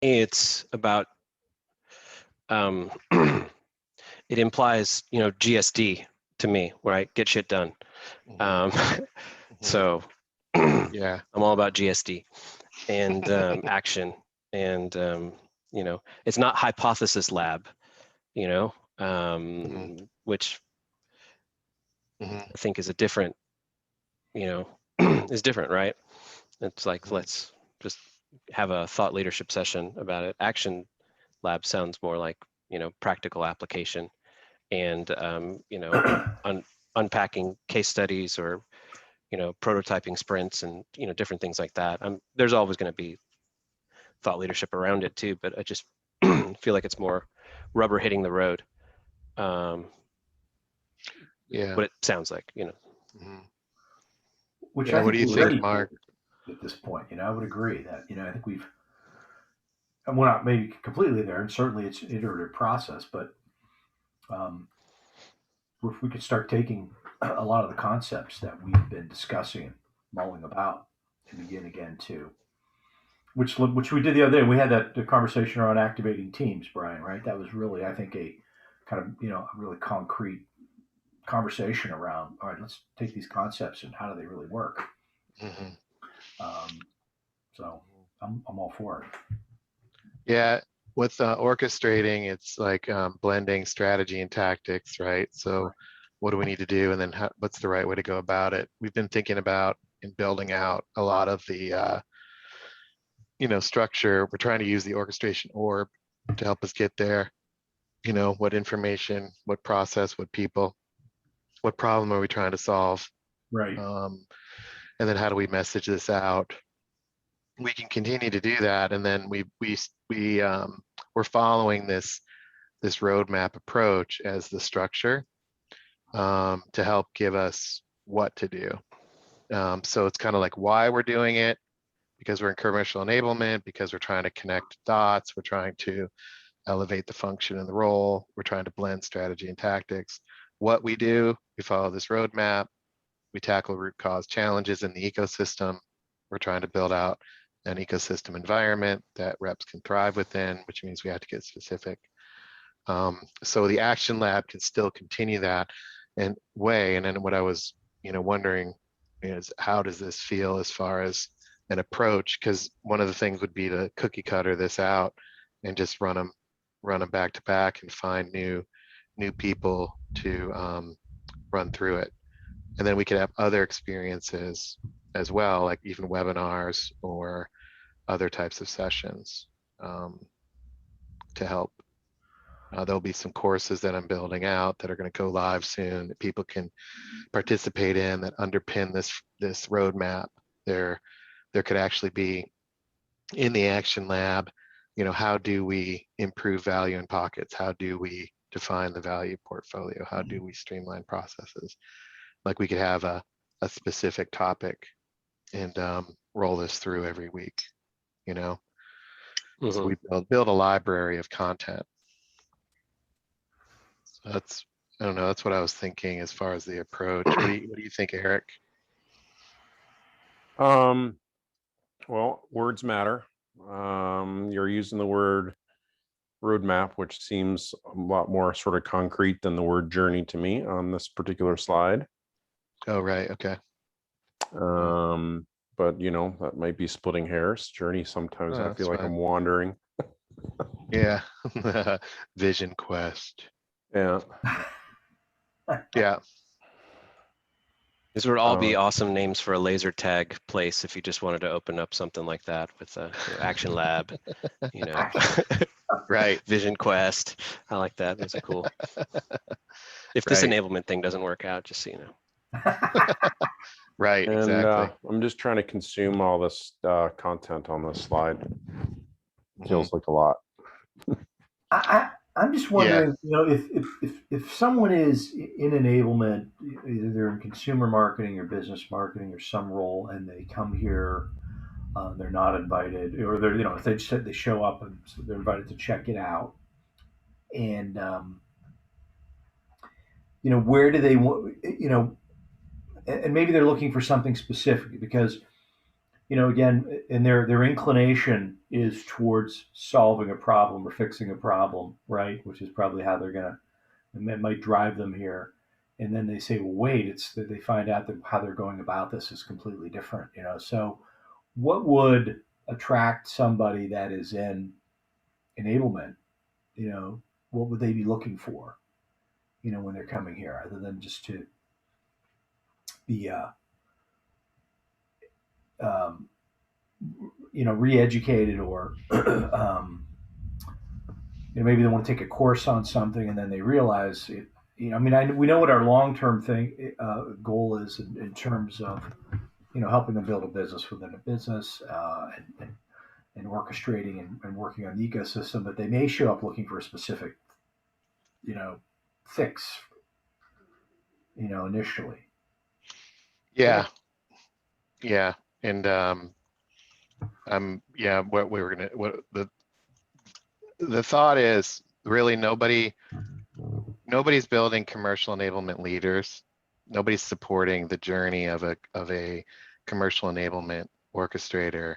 it's about it implies, GSD to me, right? Get shit done. So Yeah. I'm all about GSD and action, and it's not hypothesis lab, which I think is a different, is different, right? It's like, let's just have a thought leadership session about it. Action lab sounds more like, practical application and, unpacking case studies or, prototyping sprints and, different things like that. There's always going to be thought leadership around it too, but I just feel like it's more rubber hitting the road. Yeah. What it sounds like, Which Yeah, I what do think you we're think, ready Mark? at this point. I would agree that, I think and we're not maybe completely there, and certainly it's an iterative process, but if we could start taking a lot of the concepts that we've been discussing and mulling about and begin again to, which we did the other day. We had that conversation around activating teams, Brian, right? That was really, I think, a kind of, a really concrete conversation around, all right, let's take these concepts and how do they really work? So I'm all for it. Yeah, with orchestrating, it's like blending strategy and tactics, right? So what do we need to do, and then what's the right way to go about it? We've been thinking about and building out a lot of the structure. We're trying to use the orchestration orb to help us get there. What information, what process, what people, what problem are we trying to solve? Right. And then how do we message this out? We can continue to do that, and then we're following this roadmap approach as the structure to help give us what to do. So it's kind of like why we're doing it, because we're in commercial enablement, because we're trying to connect dots, we're trying to elevate the function and the role, we're trying to blend strategy and tactics. What we do, we follow this roadmap, we tackle root cause challenges in the ecosystem. We're trying to build out an ecosystem environment that reps can thrive within, which means we have to get specific. So the action lab can still continue that way. And then what I was, wondering is, how does this feel as far as an approach? Because one of the things would be to cookie cutter this out and just run them back to back and find new people to run through it. And then we could have other experiences as well, like even webinars or other types of sessions to help. There'll be some courses that I'm building out that are going to go live soon that people can participate in that underpin this roadmap. There could actually be in the action lab, how do we improve value in pockets? How do we define the value portfolio? How do we streamline processes? Like we could have a specific topic and roll this through every week, So we build a library of content. So I don't know, that's what I was thinking as far as the approach. What do you think, Eric? Well, words matter. You're using the word roadmap, which seems a lot more sort of concrete than the word journey to me on this particular slide. Oh, right. Okay. But that might be splitting hairs. Journey, sometimes I feel like I'm wandering. Yeah. Vision quest. Yeah. Yeah. These would all be awesome names for a laser tag place if you just wanted to open up something like that with a action lab, Right. Vision quest. I like that. Those are cool. If this enablement thing doesn't work out, just so you know. Right. And, exactly. I'm just trying to consume all this content on this slide. Feels like a lot. I'm just wondering, if someone is in enablement, either they're in consumer marketing or business marketing or some role, and they come here, they're not invited, or they're, if they show up and they're invited to check it out, and where do they, and maybe they're looking for something specific, because again, and their inclination is towards solving a problem or fixing a problem, right? Which is probably how they're gonna, and that might drive them here. And then they say, well, wait, it's that they find out that how they're going about this is completely different, So, what would attract somebody that is in enablement? What would they be looking for? When they're coming here, other than just to be, um, re-educated or maybe they want to take a course on something and then they realize it. We know what our long-term thing goal is in terms of helping them build a business within a business and orchestrating and working on the ecosystem, but they may show up looking for a specific fix initially. Yeah, yeah, and what we were gonna what the thought is really nobody's building commercial enablement leaders. Nobody's supporting the journey of a commercial enablement orchestrator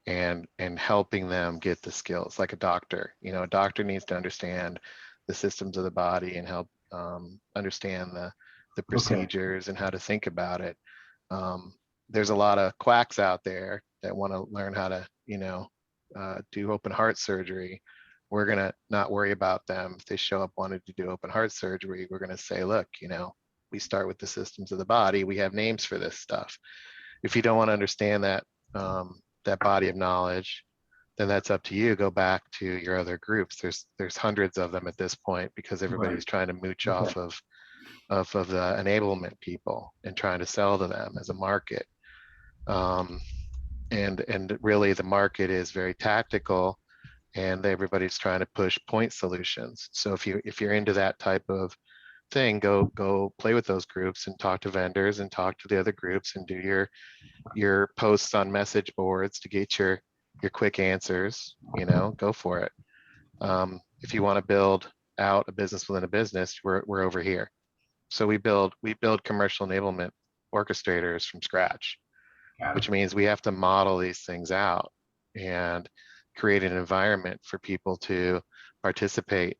and helping them get the skills like a doctor. A doctor needs to understand the systems of the body and help understand the procedures and how to think about it. There's a lot of quacks out there that want to learn how to, do open heart surgery. We're going to not worry about them. If they show up wanting to do open heart surgery, we're going to say, look, we start with the systems of the body. We have names for this stuff. If you don't want to understand that, that body of knowledge, then that's up to you. Go back to your other groups. There's hundreds of them at this point because everybody's trying to mooch off of the enablement people and trying to sell to them as a market. And really the market is very tactical and everybody's trying to push point solutions. So if you're into that type of thing, go play with those groups and talk to vendors and talk to the other groups and do your posts on message boards to get your quick answers. Go for it. If you want to build out a business within a business, we're over here. So we build commercial enablement orchestrators from scratch, which means we have to model these things out and create an environment for people to participate.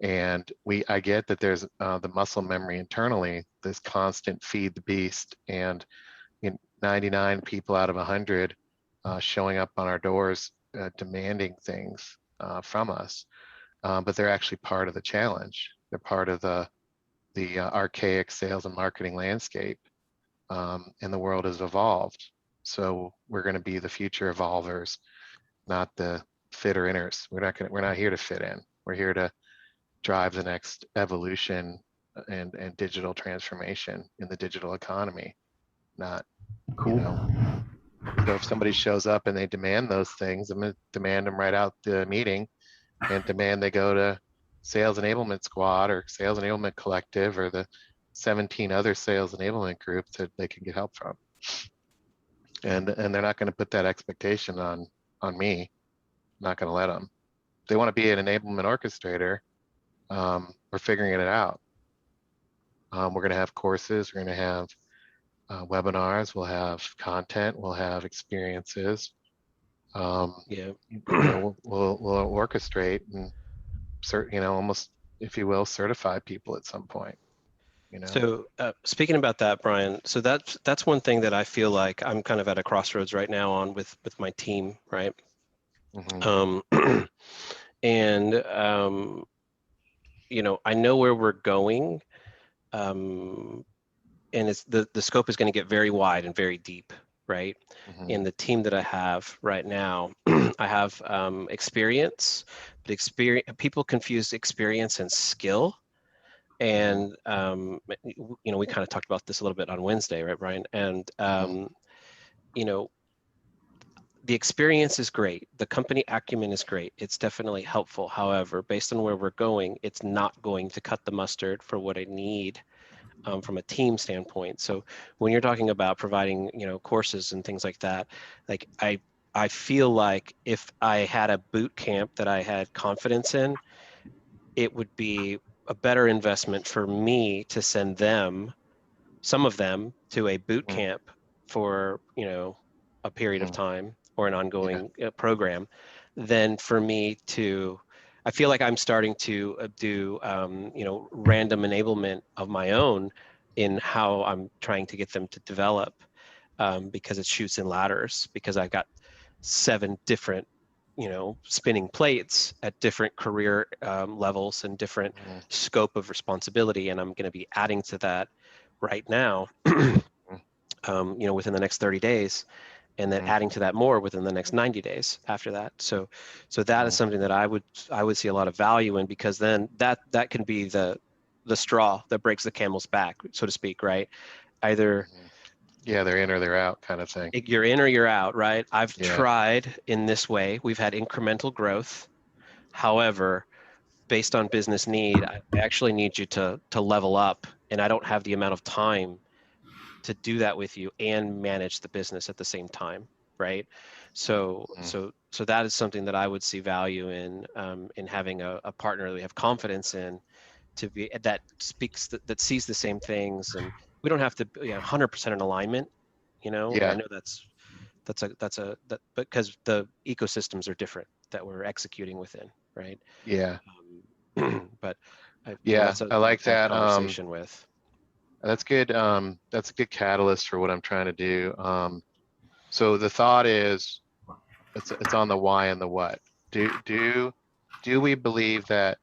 And I get that there's the muscle memory internally, this constant feed the beast, and 99 people out of 100 showing up on our doors demanding things from us. But they're actually part of the challenge. They're part of the archaic sales and marketing landscape, and the world has evolved. So we're going to be the future evolvers, not the fitter inners. We're not here to fit in. We're here to drive the next evolution and digital transformation in the digital economy. Not, So if somebody shows up and they demand those things, I'm going to demand them right out the meeting and demand they go to Sales Enablement Squad or Sales Enablement Collective or the 17 other sales enablement groups that they can get help from. And they're not going to put that expectation on me. I'm not going to let them. If they want to be an enablement orchestrator, we're figuring it out. We're going to have courses. We're going to have webinars. We'll have content. We'll have experiences. We'll orchestrate and almost, if you will, certify people at some point. So speaking about that, Brian, so that's one thing that I feel like I'm kind of at a crossroads right now on with my team, right? Mm-hmm. I know where we're going, and it's the scope is going to get very wide and very deep, right? Mm-hmm. In the team that I have right now, I have experience, but people confuse experience and skill. And, we kind of talked about this a little bit on Wednesday, right, Brian? And, the experience is great. The company acumen is great. It's definitely helpful. However, based on where we're going, it's not going to cut the mustard for what I need from a team standpoint. So when you're talking about providing, courses and things like that, like I feel like if I had a boot camp that I had confidence in, it would be a better investment for me to send some of them to a boot camp for, a period of Mhm. time or an Yeah. ongoing program, then for me to, I feel like I'm starting to do, random enablement of my own in how I'm trying to get them to develop, because it shoots in ladders, because I've got 7 different, spinning plates at different career levels and different Mhm. scope of responsibility. And I'm going to be adding to that right now, within the next 30 days, and then Mhm. adding to that more within the next 90 days after that. So that is Mhm. something that I would see a lot of value in, because then that can be the straw that breaks the camel's back, so to speak, right? Either Mhm. Yeah, they're in or they're out kind of thing. you're in or you're out, right? I've Yeah. tried in this way. We've had incremental growth. However, based on business need, I actually need you to level up, and I don't have the amount of time to do that with you and manage the business at the same time, right? So Mhm. so that is something that I would see value in having a partner that we have confidence in, to be that speaks that sees the same things, and we don't have to be 100% in alignment, and I Yeah. know that because the ecosystems are different that we're executing within, right? Yeah. But Yeah. that's a I like to have that. conversation with. That's good. That's a good catalyst for what I'm trying to do. So the thought is, it's on the why and the what. Do we believe that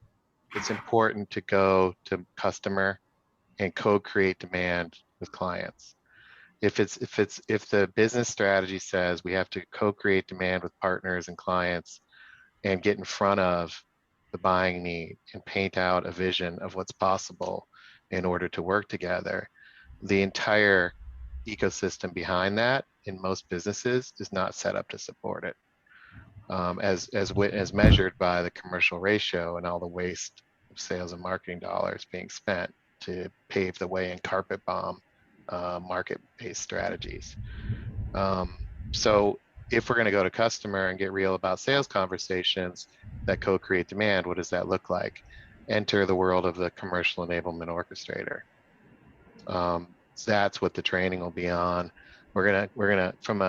it's important to go to customer and co-create demand with clients? If the business strategy says we have to co-create demand with partners and clients and get in front of the buying need and paint out a vision of what's possible in order to work together, the entire ecosystem behind that in most businesses is not set up to support it, as measured by the commercial ratio and all the waste of sales and marketing dollars being spent to pave the way and carpet bomb market-based strategies. Um, so if we're going to go to customer and get real about sales conversations that co-create demand, what does that look like? Enter the world of the commercial enablement orchestrator. That's what the training will be on. We're gonna from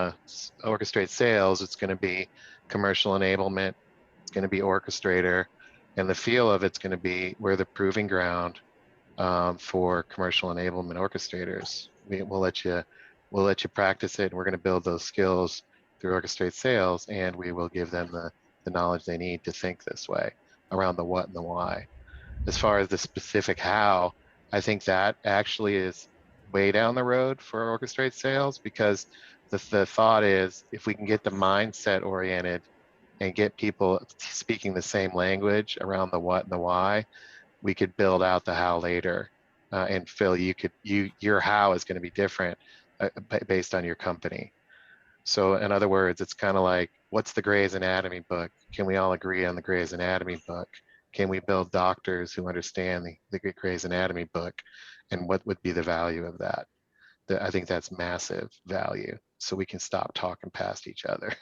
orchestrate sales, it's going to be commercial enablement, it's going to be orchestrator, and the feel of it's going to be we're the proving ground for commercial enablement orchestrators. We'll let you practice it, and we're going to build those skills through orchestrate sales, and we will give them the knowledge they need to think this way around the what and the why. As far as the specific how, I think that actually is way down the road for orchestrate sales, because the thought is if we can get the mindset oriented and get people speaking the same language around the what and the why, we could build out the how later. And Phil, your how is going to be different based on your company. So in other words, it's kind of like, what's the Gray's Anatomy book? Can we all agree on the Gray's Anatomy book? Can we build doctors who understand the Gray's Anatomy book? And what would be the value of that? I think that's massive value. So we can stop talking past each other,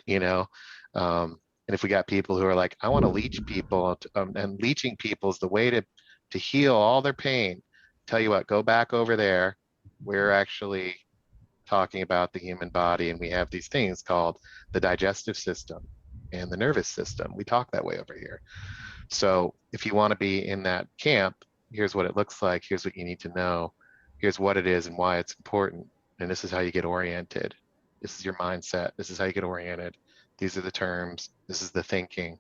you know? And if we got people who are like, I want to leech people, and leeching people is the way to heal all their pain. Tell you what, go back over there. We're actually talking about the human body, and we have these things called the digestive system and the nervous system. We talk that way over here. So if you want to be in that camp, here's what it looks like. Here's what you need to know. Here's what it is and why it's important. And this is how you get oriented. This is your mindset. This is how you get oriented. These are the terms. This is the thinking.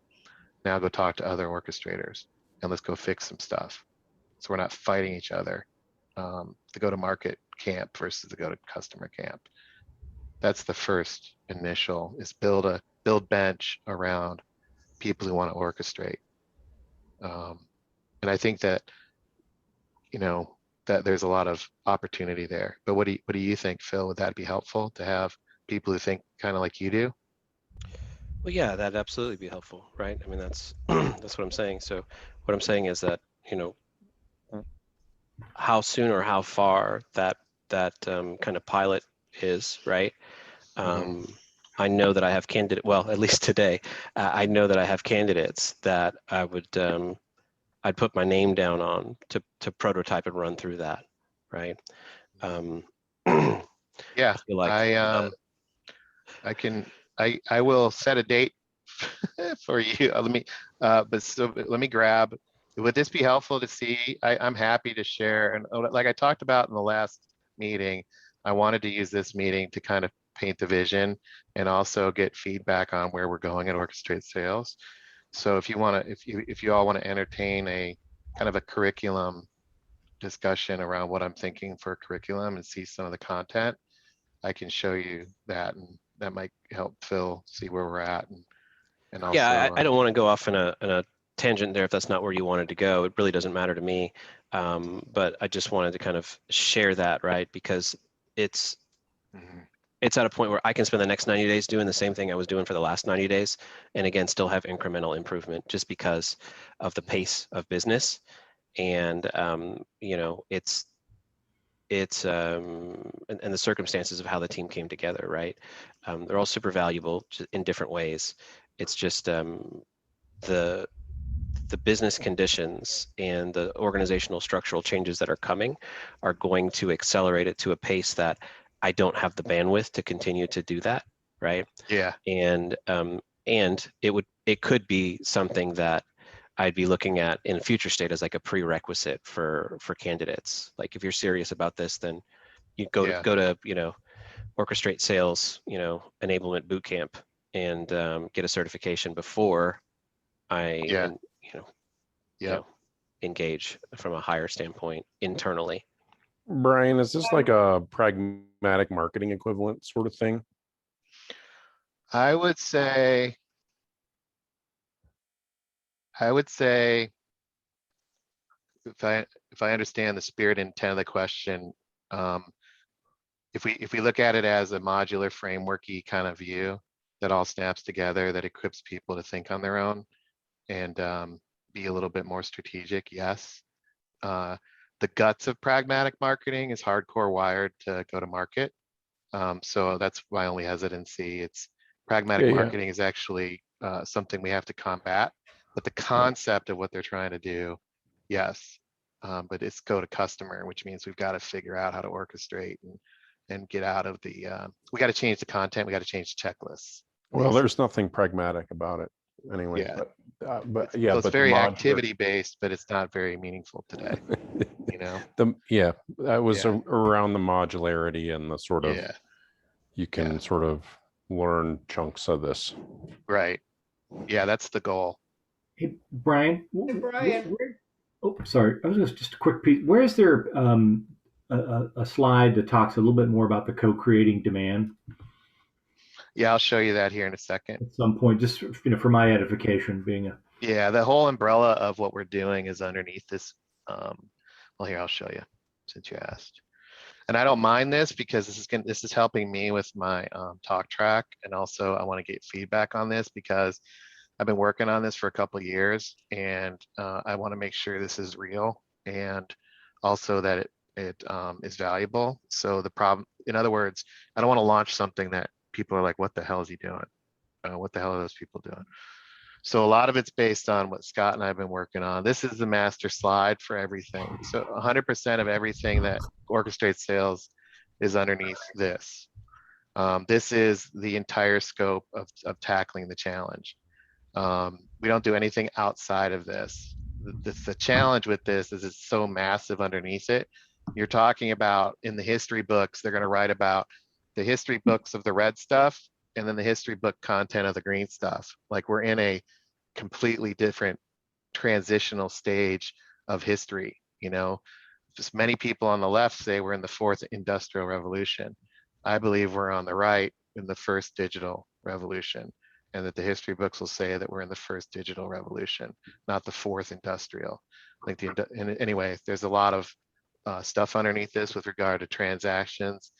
Now go talk to other orchestrators and let's go fix some stuff. So we're not fighting each other. The go to market camp versus the go to customer camp. That's the first initial, is build bench around people who want to orchestrate. And I think that, you know, that there's a lot of opportunity there. But what do you think, Phil? Would that be helpful to have people who think kind of like you do? Well, yeah, that'd absolutely be helpful, right? I mean, that's that's what I'm saying. So what I'm saying is that, how soon or how far that kind of pilot is, right? Mm-hmm. I know that I have well, at least today, I know that I have candidates that I'd put my name down on to prototype and run through that, right? Um, I Yeah, feel like I the I will set a date for you. Let me grab, would this be helpful to see? I'm happy to share. And like I talked about in the last meeting, I wanted to use this meeting to kind of paint the vision and also get feedback on where we're going at Orchestrate Sales. So if you want to, if you all want to entertain a kind of a curriculum discussion around what I'm thinking for a curriculum and see some of the content, I can show you that, and that might help Phil see where we're at. And also, Yeah, I don't want to go off in a tangent there if that's not where you wanted to go. It really doesn't matter to me. But I just wanted to kind of share that, right? Because it's Mhm. it's at a point where I can spend the next 90 days doing the same thing I was doing for the last 90 days, and again, still have incremental improvement just because of the pace of business. And you know, and the circumstances of how the team came together, right? They're all super valuable in different ways. It's just the business conditions and the organizational structural changes that are coming are going to accelerate it to a pace that I don't have the bandwidth to continue to do that, right? Yeah, And it could be something that I'd be looking at in a future state as like a prerequisite for candidates. Like if you're serious about this, then you go yeah, to Orchestrate Sales, enablement boot camp, and get a certification before I yeah, you know you yeah. know engage from a higher standpoint internally. Brian, is this like a pragmatic marketing equivalent sort of thing? I would say, if I understand the spirit and intent of the question, um, if we look at it as a modular frameworky kind of view that all snaps together, that equips people to think on their own and be a little bit more strategic, yes. The guts of pragmatic marketing is hardcore wired to go to market. So that's my only hesitancy. It's pragmatic Yeah, yeah. marketing is actually something we have to combat, but the concept of what they're trying to do, yes. But it's go to customer, which means we've got to figure out how to orchestrate and get out of the, we got to change the content. We got to change the checklists. Well, there's nothing pragmatic about it anyway. Yeah. But yeah, Well, it's but the very modular. activity based, but it's not very meaningful today, you know? That was Yeah. around the modularity and the sort of Yeah, you can yeah. sort of learn chunks of this. Right. Yeah, that's the goal. Hey, Brian. Hey, Brian. Oh, sorry. I was just a quick piece. Where is there a slide that talks a little bit more about the co-creating demand Yeah, I'll show you that here in a second. at some point, just for my edification, being a Yeah, the whole umbrella of what we're doing is underneath this. Well, here, I'll show you since you asked. And I don't mind this because this is helping me with my talk track. And also I want to get feedback on this because I've been working on this for a couple of years and I want to make sure this is real and also that it is valuable. So the problem, in other words, I don't want to launch something that people are like, what the hell is he doing? What the hell are those people doing? So a lot of it's based on what Scott and I have been working on. This is the master slide for everything. So 100% of everything that Orchestrate Sales is underneath this. This is the entire scope of tackling the challenge. We don't do anything outside of this. The challenge with this is it's so massive underneath it. You're talking about in the history books, they're going to write about the history books of the red stuff and then the history book content of the green stuff. Like we're in a completely different transitional stage of history, just many people on the left say we're in the fourth industrial revolution. I believe we're on the right in the first digital revolution, and that the history books will say that we're in the first digital revolution, not the fourth industrial. I think anyway, there's a lot of stuff underneath this with regard to transactions,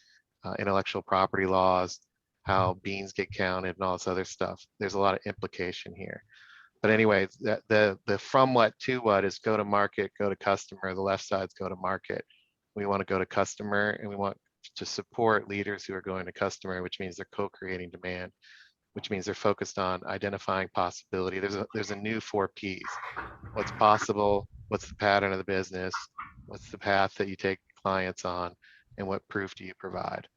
intellectual property laws, how beans get counted and all this other stuff. There's a lot of implication here. But anyway, the from what to what is go to market, go to customer. The left side's go to market. We want to go to customer and we want to support leaders who are going to customer, which means they're co-creating demand, which means they're focused on identifying possibility. There's a new 4 Ps. What's possible, what's the pattern of the business, what's the path that you take clients on, and what proof do you provide?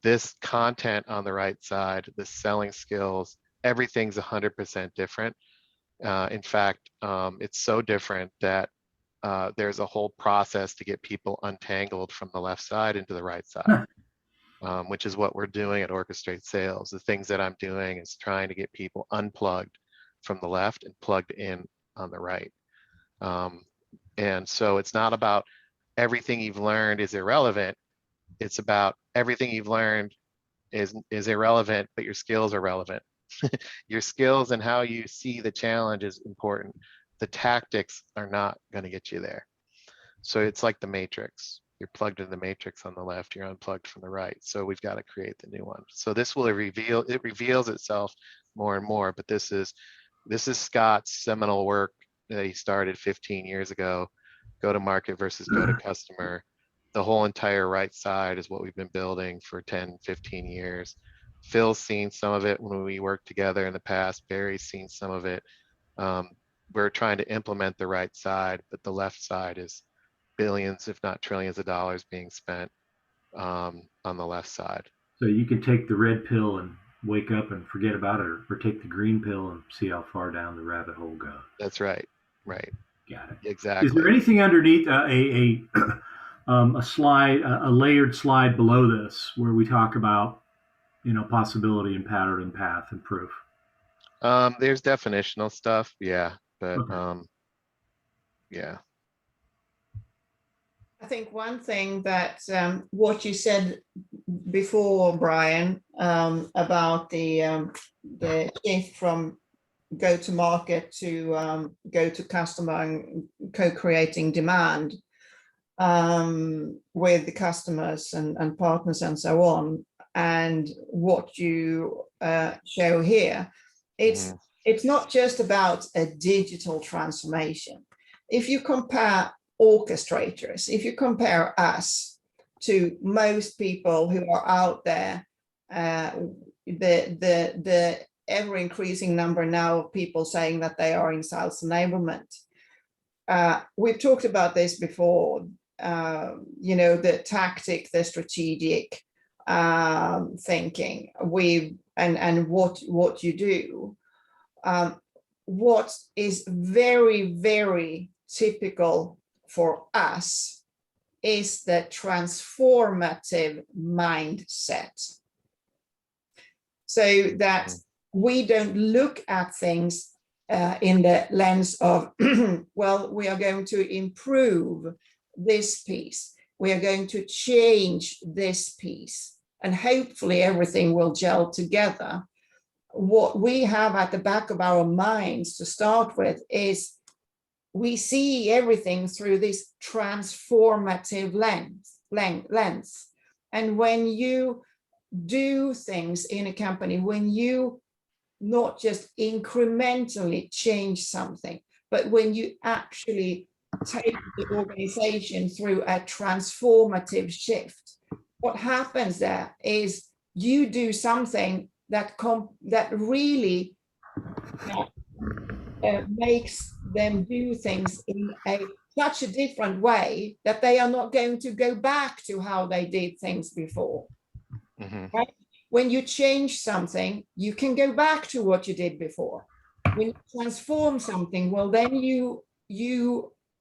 This content on the right side, the selling skills, everything's 100% different. In fact, it's so different that there's a whole process to get people untangled from the left side into the right side, which is what we're doing at Orchestrate Sales. The things that I'm doing is trying to get people unplugged from the left and plugged in on the right. And so it's not about everything you've learned is irrelevant. It's about everything you've learned is irrelevant, but your skills are relevant. Your skills and how you see the challenge is important. The tactics are not going to get you there. So it's like the matrix. You're plugged in the matrix on the left, you're unplugged from the right. So we've got to create the new one. So this will reveals itself more and more, but this is Scott's seminal work that he started 15 years ago. Go to market versus go to customer. The whole entire right side is what we've been building for 10, 15 years. Phil's seen some of it when we worked together in the past. Barry's seen some of it. We're trying to implement the right side, but the left side is billions, if not trillions of dollars being spent on the left side. So you can take the red pill and wake up and forget about it, or take the green pill and see how far down the rabbit hole goes. That's right. Right. Got it. Exactly. Is there anything underneath a slide, a layered slide below this, where we talk about, possibility and pattern and path and proof? There's definitional stuff, yeah, but Okay. yeah. I think one thing that what you said before, Brian, about the shift from go to market to go to customer and co-creating demand with the customers and partners and so on, and what you show here, it's not just about a digital transformation. If you compare orchestrators, if you compare us to most people who are out there, the ever increasing number now of people saying that they are in sales enablement. We've talked about this before, the tactic, the strategic thinking, and what you do. What is very, very typical for us is the transformative mindset. So that we don't look at things in the lens of, well, we are going to improve this piece, we are going to change this piece, and hopefully everything will gel together. What we have at the back of our minds to start with is we see everything through this transformative lens. And when you do things in a company, when you not just incrementally change something, but when you actually take the organization through a transformative shift, what happens there is you do something that really makes them do things in such a different way that they are not going to go back to how they did things before. Right? When you change something, you can go back to what you did before. When you transform something, well, then you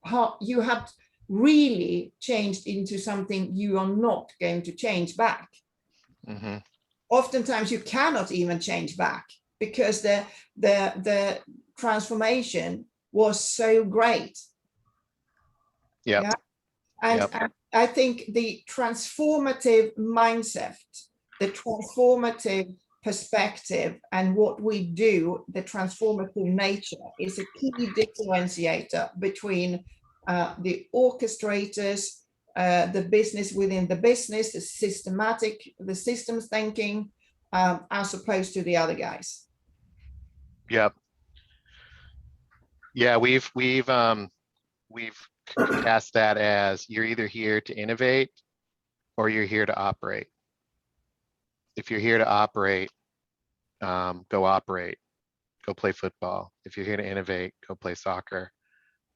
have really changed into something you are not going to change back. Oftentimes you cannot even change back because the transformation was so great. Yep. Yeah. And I think the transformative mindset, the transformative perspective, and what we do, the transformative nature, is a key differentiator between the orchestrators, the business within the business, the systems thinking, as opposed to the other guys. Yep. Yeah, we've cast that as you're either here to innovate or you're here to operate. If you're here to operate, go operate, go play football. If you're here to innovate, go play soccer.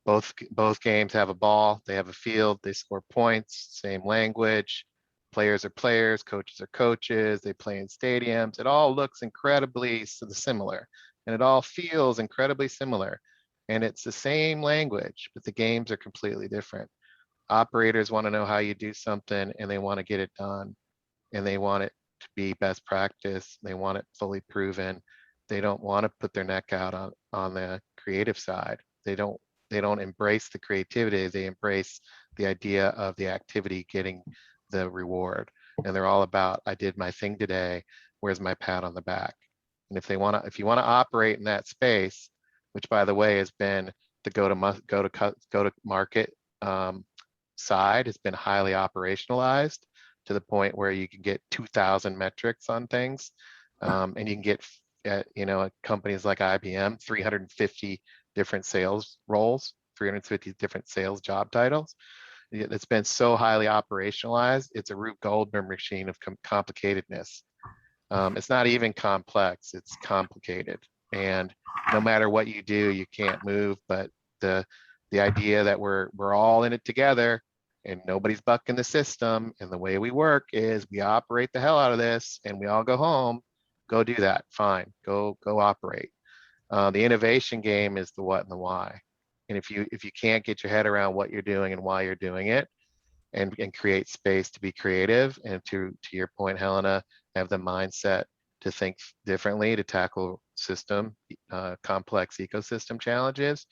Both games have a ball, they have a field, they score points, same language, Players are players, coaches are coaches, they play in stadiums. It all looks incredibly similar, and it all feels incredibly similar. And it's the same language, but the games are completely different. Operators want to know how you do something, and they want to get it done, and they want it to be best practice. They want it fully proven. They don't want to put their neck out on the creative side. They don't embrace the creativity. They embrace the idea of the activity getting the reward. And they're all about, I did my thing today, where's my pat on the back? And if you want to operate in that space, which by the way has been the go to market side, has been highly operationalized to the point where you can get 2,000 metrics on things, and you can get at companies like IBM 350 different sales roles, 350 different sales job titles. It's been so highly operationalized. It's a Rube Goldberg machine of complicatedness. It's not even complex, it's complicated. And no matter what you do, you can't move. But the idea that we're all in it together and nobody's bucking the system, and the way we work is we operate the hell out of this and we all go home, go do that, fine, go operate. The innovation game is the what and the why. And if you can't get your head around what you're doing and why you're doing it, and create space to be creative, and to your point, Helena, have the mindset to think differently, to tackle complex ecosystem challenges,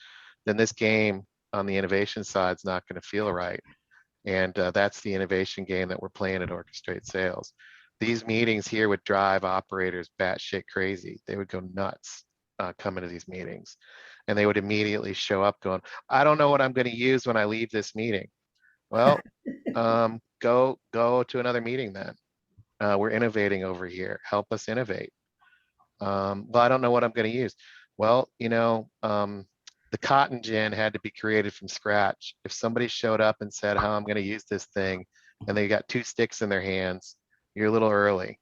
then this game on the innovation side is not going to feel right. And that's the innovation game that we're playing at Orchestrate Sales. These meetings here would drive operators batshit crazy. They would go nuts coming to these meetings, and they would immediately show up going, I don't know what I'm going to use when I leave this meeting. Well, go to another meeting then. We're innovating over here. Help us innovate. Well, I don't know what I'm going to use. Well, the cotton gin had to be created from scratch. If somebody showed up and said how I'm going to use this thing, and they got 2 sticks in their hands, you're a little early,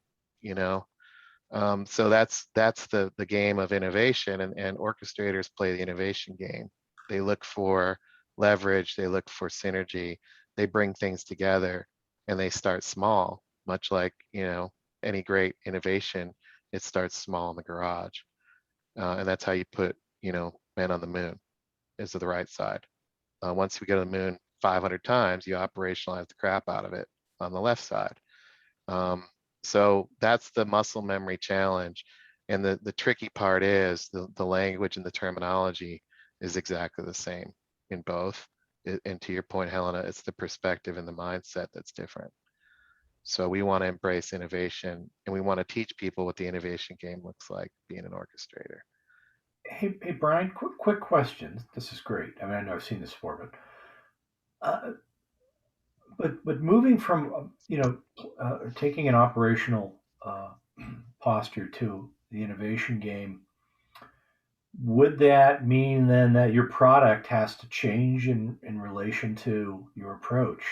so that's the game of innovation, and orchestrators play the innovation game. They look for leverage, they look for synergy, they bring things together, and they start small, much like any great innovation. It starts small in the garage, and that's how you put men on the moon, is to the right side. Once we go to the moon 500 times, you operationalize the crap out of it on the left side. So that's the muscle memory challenge. And the tricky part is the language and the terminology is exactly the same in both. And to your point, Helena, it's the perspective and the mindset that's different. So we want to embrace innovation, and we want to teach people what the innovation game looks like being an orchestrator. Hey, Brian, quick question. This is great. I mean, I know I've seen this before, but moving from taking an operational posture to the innovation game, would that mean then that your product has to change in relation to your approach?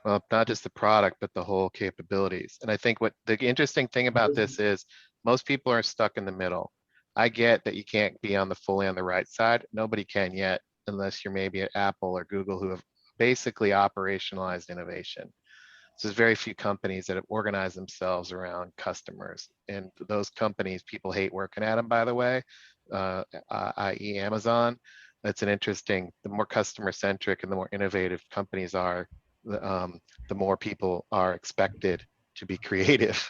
Well, not just the product, but the whole capabilities. And I think what the interesting thing about this is most people are stuck in the middle. I get that you can't be fully on the right side. Nobody can yet, unless you're maybe at Apple or Google, who have basically operationalized innovation. So there's very few companies that have organized themselves around customers. And those companies, people hate working at them, by the way, i.e. Amazon. That's an interesting, the more customer centric and the more innovative companies are, the more people are expected to be creative.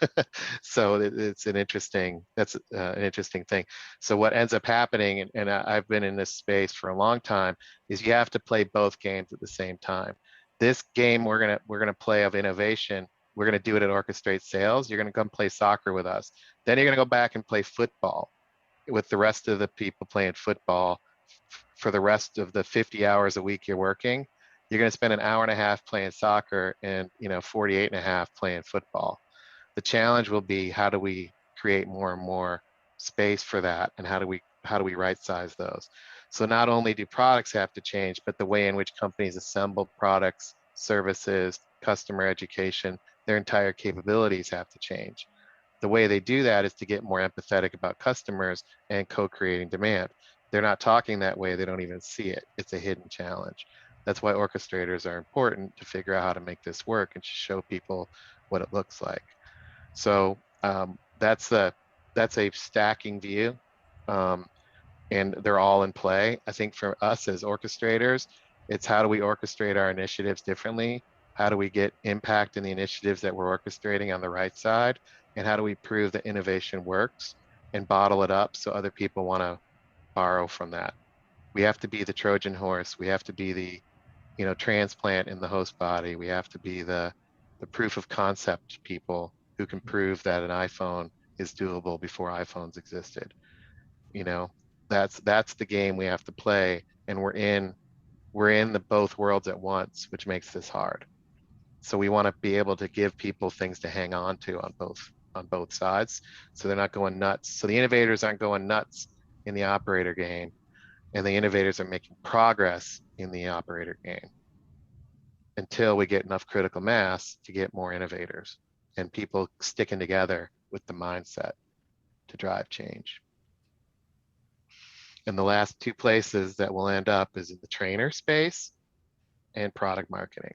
So it's an interesting, that's an interesting thing. So what ends up happening, and I've been in this space for a long time, is you have to play both games at the same time. This game we're gonna play of innovation, we're gonna do it at Orchestrate Sales. You're gonna come play soccer with us. Then you're gonna go back and play football with the rest of the people playing football for the rest of the 50 hours a week you're working. You're going to spend an hour and a half playing soccer and 48 and a half playing football. The challenge will be, how do we create more and more space for that, and how do we right size those? So not only do products have to change, but the way in which companies assemble products, services, customer education, their entire capabilities have to change. The way they do that is to get more empathetic about customers and co-creating demand. They're not talking that way. They don't even see it. It's a hidden challenge. That's why orchestrators are important, to figure out how to make this work and to show people what it looks like. So that's a stacking view, and they're all in play. I think for us as orchestrators, it's how do we orchestrate our initiatives differently? How do we get impact in the initiatives that we're orchestrating on the right side? And how do we prove that innovation works and bottle it up so other people want to borrow from that? We have to be the Trojan horse. We have to be the, transplant in the host body. We have to be the proof of concept people who can prove that an iPhone is doable before iPhones existed. That's the game we have to play, and we're in the both worlds at once, which makes this hard. So we want to be able to give people things to hang on to on both sides, so they're not going nuts. So the innovators aren't going nuts in the operator game, and the innovators are making progress in the operator game until we get enough critical mass to get more innovators and people sticking together with the mindset to drive change. And the last two places that we'll end up is in the trainer space and product marketing.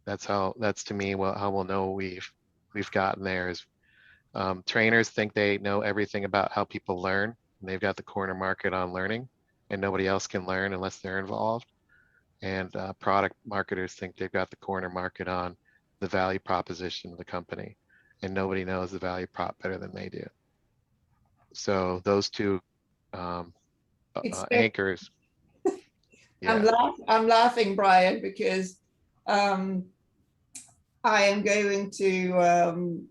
That's to me, how we'll know we've gotten there is trainers think they know everything about how people learn, and they've got the corner market on learning, and nobody else can learn unless they're involved. And product marketers think they've got the corner market on the value proposition of the company, and nobody knows the value prop better than they do. So those two anchors. Yeah. I'm laughing, Brian, because I am going to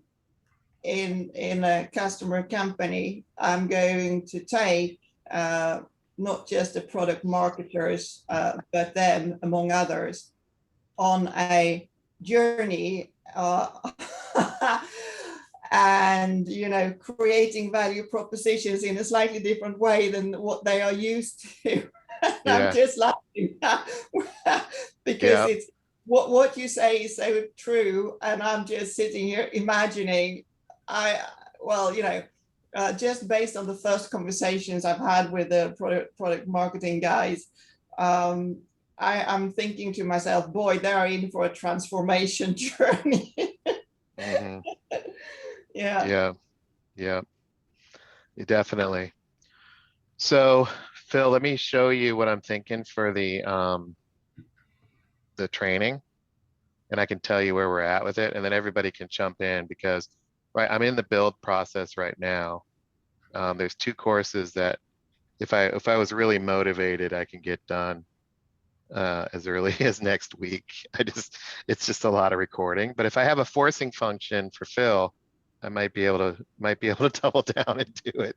in a customer company. I'm going to take not just the product marketers, but them, among others, on a journey and creating value propositions in a slightly different way than what they are used to. I'm just laughing because it's what you say is so true, and I'm just sitting here imagining. Just based on the first conversations I've had with the product marketing guys, I'm thinking to myself, boy, they're in for a transformation journey. Mm-hmm. Yeah, definitely. So Phil, let me show you what I'm thinking for the training, and I can tell you where we're at with it, and then everybody can jump in, because I'm in the build process right now. There's 2 courses that if I was really motivated, I can get done as early as next week. It's just a lot of recording, but if I have a forcing function for Phil, I might be able to double down and do it.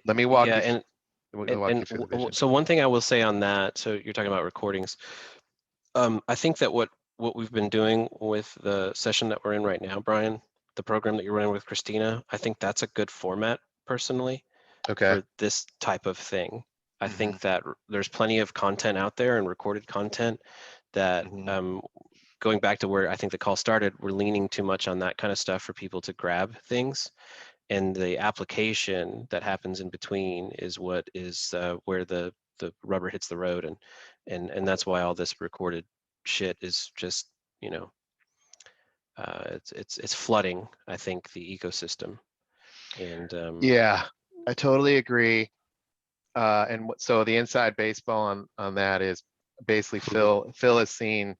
Let me walk you. So one thing I will say on that, so you're talking about recordings. I think that what we've been doing with the session that we're in right now, Brian, the program that you're running with Christina, I think that's a good format personally for this type of thing. I think that there's plenty of content out there and recorded content that going back to where I think the call started, we're leaning too much on that kind of stuff for people to grab things. And the application that happens in between is what is where the rubber hits the road, and that's why all this recorded shit is just it's flooding, I think, the ecosystem. And yeah, I totally agree. And so the inside baseball on that is basically Phil has seen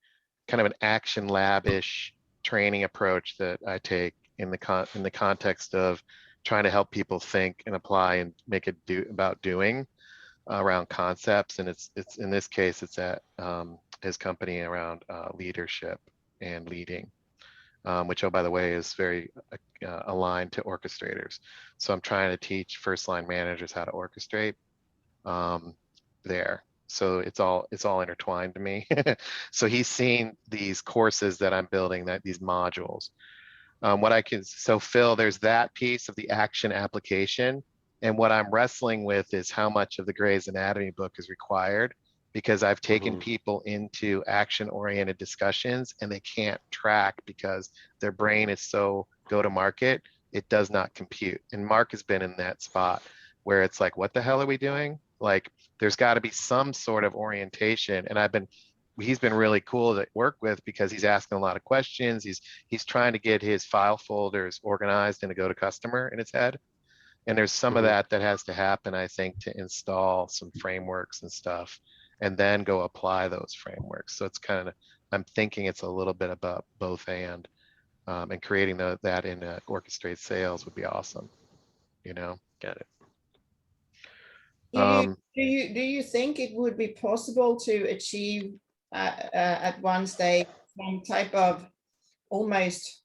kind of an action lab-ish training approach that I take in the context of trying to help people think and apply and make it about doing around concepts. And it's in this case, it's at his company around leadership and leading, which, oh, by the way, is very aligned to orchestrators. So I'm trying to teach first line managers how to orchestrate there. So it's all intertwined to me. So he's seen these courses that I'm building, these modules. So Phil, there's that piece of the action application. And what I'm wrestling with is how much of the Gray's Anatomy book is required, because I've taken people into action-oriented discussions and they can't track because their brain is so go-to-market, it does not compute. And Mark has been in that spot where it's like, what the hell are we doing? Like, there's got to be some sort of orientation. And I've been he's been really cool to work with because he's asking a lot of questions. He's trying to get his file folders organized in a go to customer in his head. And there's some of that has to happen, I think, to install some frameworks and stuff, and then go apply those frameworks. So it's kind of, I'm thinking it's a little bit about both and creating that in Orchestrate Sales would be awesome. You know, Got it. Do you think it would be possible to achieve at one stage some type of almost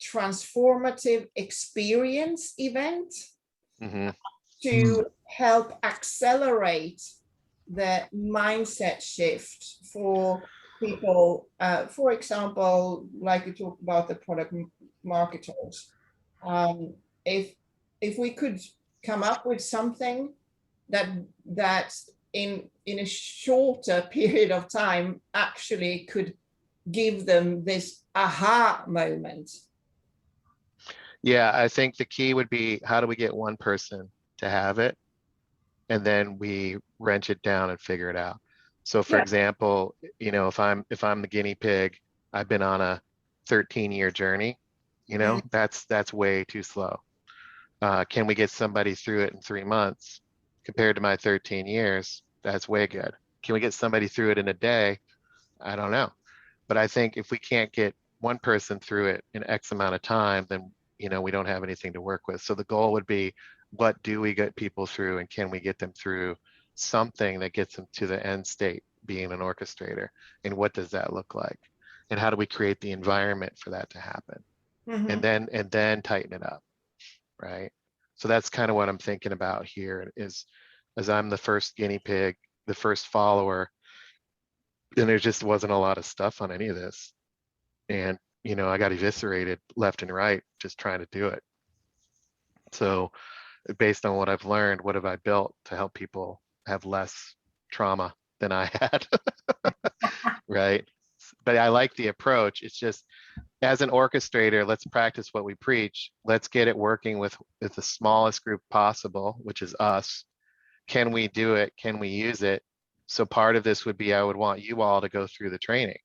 transformative experience event to help accelerate the mindset shift for people? For example, like you talked about the product marketers. If we could come up with something that in a shorter period of time actually could give them this aha moment. Yeah, I think the key would be, how do we get one person to have it, and then we wrench it down and figure it out. So for example, you know, if I'm the guinea pig, I've been on a 13-year journey, you know, that's way too slow. Can we get somebody through it in 3 months? Compared to my 13 years, that's way good. Can we get somebody through it in a day? I don't know. But I think if we can't get one person through it in X amount of time, then, you know, we don't have anything to work with. So the goal would be, what do we get people through, and can we get them through something that gets them to the end state, being an orchestrator? And what does that look like? And how do we create the environment for that to happen? And then tighten it up, right? So that's kind of what I'm thinking about here, is as I'm the first guinea pig, the first follower, and there just wasn't a lot of stuff on any of this. And, you know, I got eviscerated left and right just trying to do it. So based on what I've learned, what have I built to help people have less trauma than I had? Right? But I like the approach. It's just, as an orchestrator, let's practice what we preach. Let's get it working with the smallest group possible, which is us. Can we do it? Can we use it? So part of this would be, I would want you all to go through the training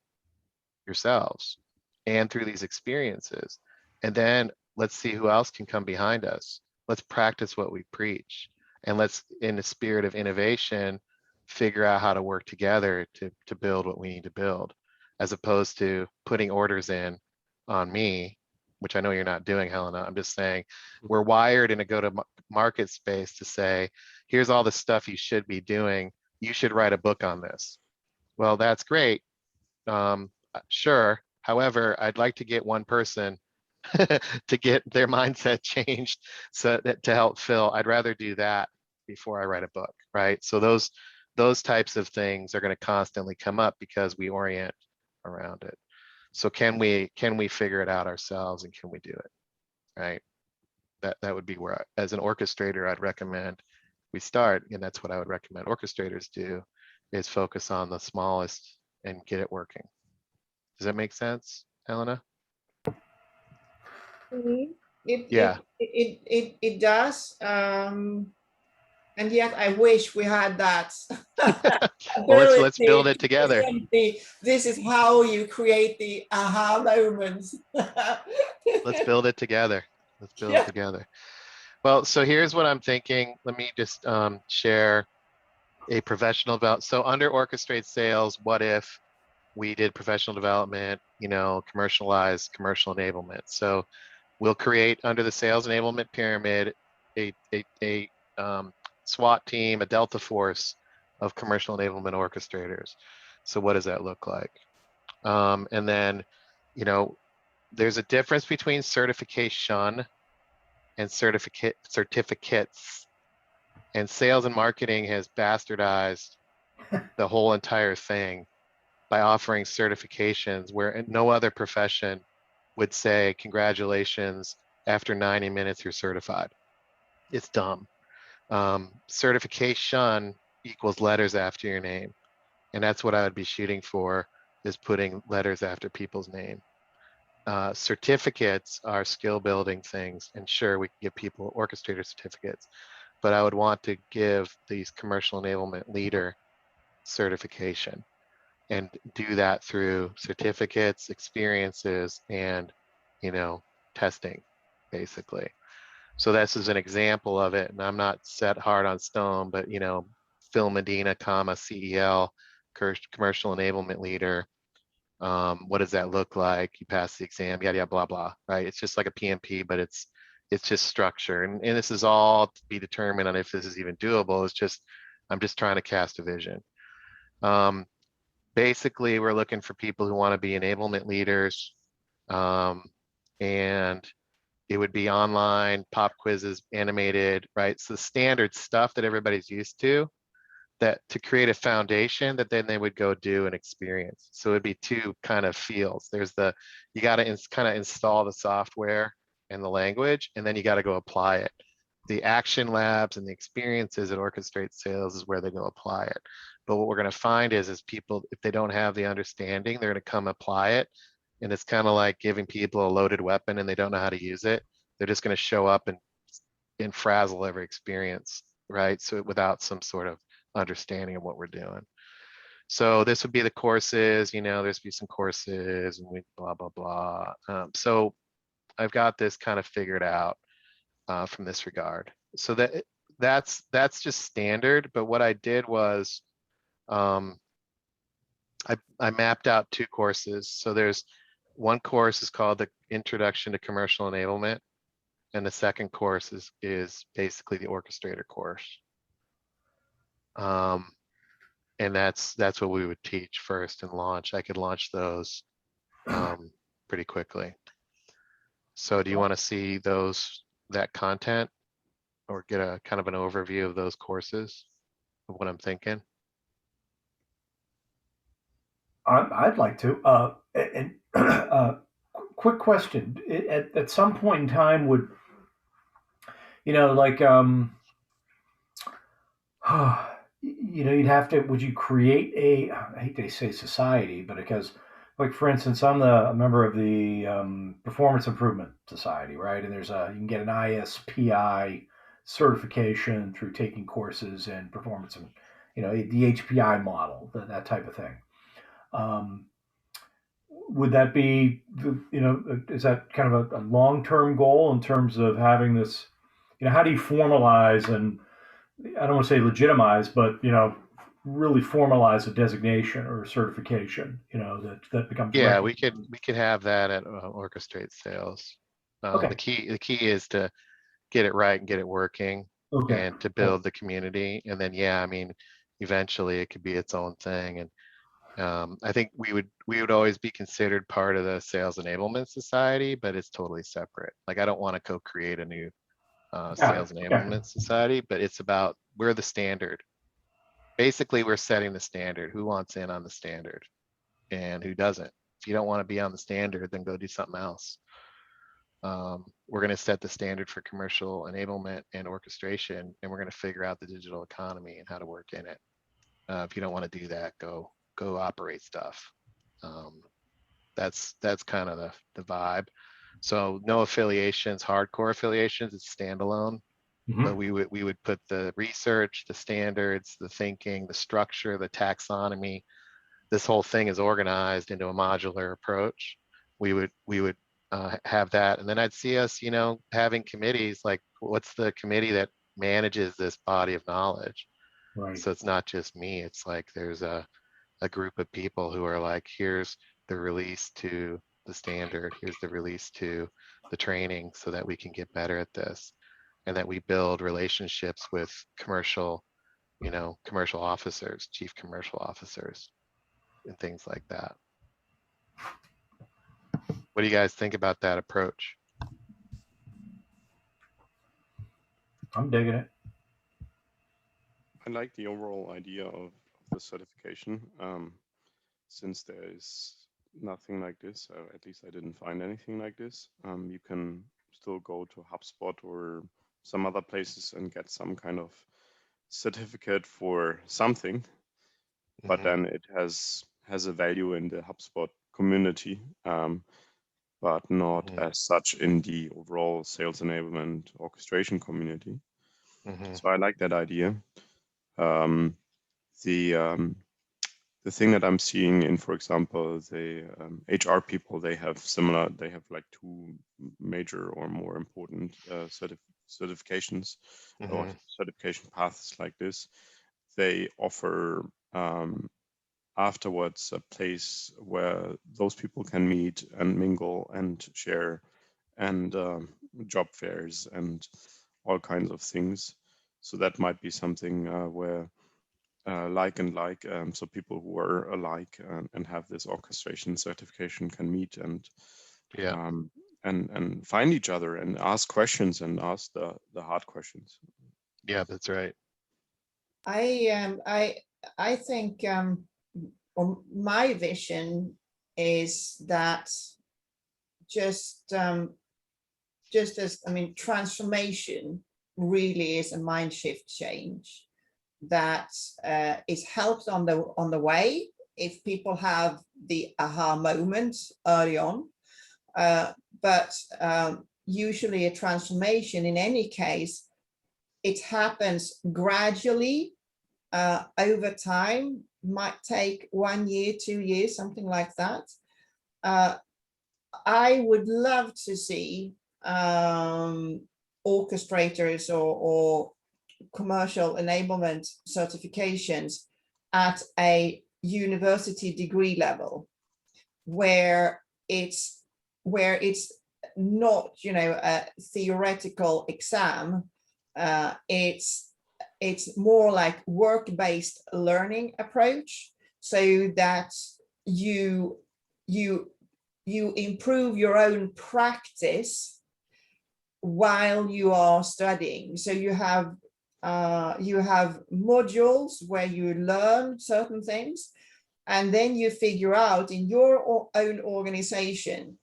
yourselves and through these experiences. And then let's see who else can come behind us. Let's practice what we preach. And let's, in the spirit of innovation, figure out how to work together to build what we need to build, as opposed to putting orders in on me, which I know you're not doing, Helena. I'm just saying, we're wired in a go-to-market space to say, here's all the stuff you should be doing. You should write a book on this. Well, that's great. Sure. However, I'd like to get one person to get their mindset changed, so that to help Phil. I'd rather do that before I write a book, right? So those types of things are going to constantly come up because we orient around it. So can we figure it out ourselves, and can we do it, right? That would be where, as an orchestrator, I'd recommend we start, and that's what I would recommend orchestrators do, is focus on the smallest and get it working. Does that make sense, Helena? It does. And yet I wish we had that. Well, let's build it together. This is how you create the aha moments. Let's build it together. Let's build it together. Well, so here's what I'm thinking. Let me just share a professional development. So under Orchestrate Sales, what if we did professional development, you know, commercialized commercial enablement? So we'll create, under the sales enablement pyramid, a SWAT team, a Delta force of commercial enablement orchestrators. So what does that look like? And then, you know, there's a difference between certification and certificates, and sales and marketing has bastardized the whole entire thing by offering certifications where no other profession would say, congratulations, after 90 minutes you're certified. It's dumb. Certification equals letters after your name, and that's what I would be shooting for, is putting letters after people's name. Certificates are skill building things, and sure, we can give people orchestrator certificates, but I would want to give these commercial enablement leader certification, and do that through certificates, experiences, and, you know, testing, basically. So this is an example of it, and I'm not set hard on stone, but, you know, Phil Medina, CEL, commercial enablement leader. What does that look like? You pass the exam, yada, yada, blah, blah, right? It's just like a PMP, but it's just structure. And this is all to be determined on if this is even doable. It's just, I'm just trying to cast a vision. Basically, we're looking for people who want to be enablement leaders. And it would be online, pop quizzes, animated, right? So standard stuff that everybody's used to, that to create a foundation that then they would go do and experience. So it'd be two kind of fields. There's the, you got to kind of install the software and the language, and then you got to go apply it. The action labs and the experiences at Orchestrate Sales is where they go apply it. But what we're going to find is people, if they don't have the understanding, they're going to come apply it. And it's kind of like giving people a loaded weapon and they don't know how to use it. They're just going to show up and frazzle every experience, right? So without some sort of understanding of what we're doing. So this would be the courses, you know, there's be some courses and we blah, blah, blah. So I've got this kind of figured out from this regard. So that's just standard. But what I did was I mapped out 2 courses. So there's one course is called the Introduction to Commercial Enablement. And the second course is basically the Orchestrator course. And that's what we would teach first and launch. I could launch those pretty quickly. So do you want to see that content or get a kind of an overview of those courses of what I'm thinking? I'd like to. Quick question: at some point in time, would you know, like, you know, you'd have to. Would you create a? I hate to say society, but because, like, for instance, I'm a member of the Performance Improvement Society, right? And there's you can get an ISPI certification through taking courses in performance and, you know, the HPI model, that type of thing. Would that be, you know, is that kind of a long-term goal in terms of having this, you know, how do you formalize and, I don't want to say legitimize, but, you know, really formalize a designation or a certification, you know, that becomes, yeah, we could have that at Orchestrate Sales. Okay. The key is to get it right and get it working, Okay. and to build the community. And then, yeah, I mean, eventually it could be its own thing. And I think we would always be considered part of the Sales Enablement Society, but it's totally separate. Like, I don't want to co-create a new Sales Enablement Society, but it's about, we're the standard. Basically, we're setting the standard. Who wants in on the standard and who doesn't? If you don't want to be on the standard, then go do something else. We're going to set the standard for commercial enablement and orchestration, and we're going to figure out the digital economy and how to work in it. If you don't want to do that, go operate stuff. That's kind of the vibe. So no affiliations, hardcore affiliations. It's standalone. Mm-hmm. But we would put the research, the standards, the thinking, the structure, the taxonomy. This whole thing is organized into a modular approach. We would have that, and then I'd see us, you know, having committees. Like, what's the committee that manages this body of knowledge? Right. So it's not just me. It's like there's a group of people who are like, here's the release to the standard, here's the release to the training, so that we can get better at this, and that we build relationships with commercial officers, chief commercial officers, and things like that. What do you guys think about that approach? I'm digging it. I like the overall idea of the certification. Since there is nothing like this, or at least I didn't find anything like this, you can still go to HubSpot or some other places and get some kind of certificate for something, but then it has a value in the HubSpot community, but not as such in the overall sales enablement orchestration community. So I like that idea. the thing that I'm seeing in, for example, the HR people, they have like two major or more important certifications or certification paths like this. They offer afterwards a place where those people can meet and mingle and share, and job fairs and all kinds of things. So that might be something where so people who are alike and have this orchestration certification can meet and and find each other and ask questions and ask the hard questions. Yeah, that's right. I think my vision is that just as, I mean, transformation really is a mind shift change that is helped on the way if people have the aha moment early on. But usually a transformation in any case, it happens gradually over time, might take 1 year, 2 years, something like that. I would love to see orchestrators or commercial enablement certifications at a university degree level, where it's not, you know, a theoretical exam. It's more like work-based learning approach, so that you improve your own practice while you are studying. So you have modules where you learn certain things, and then you figure out in your own organization,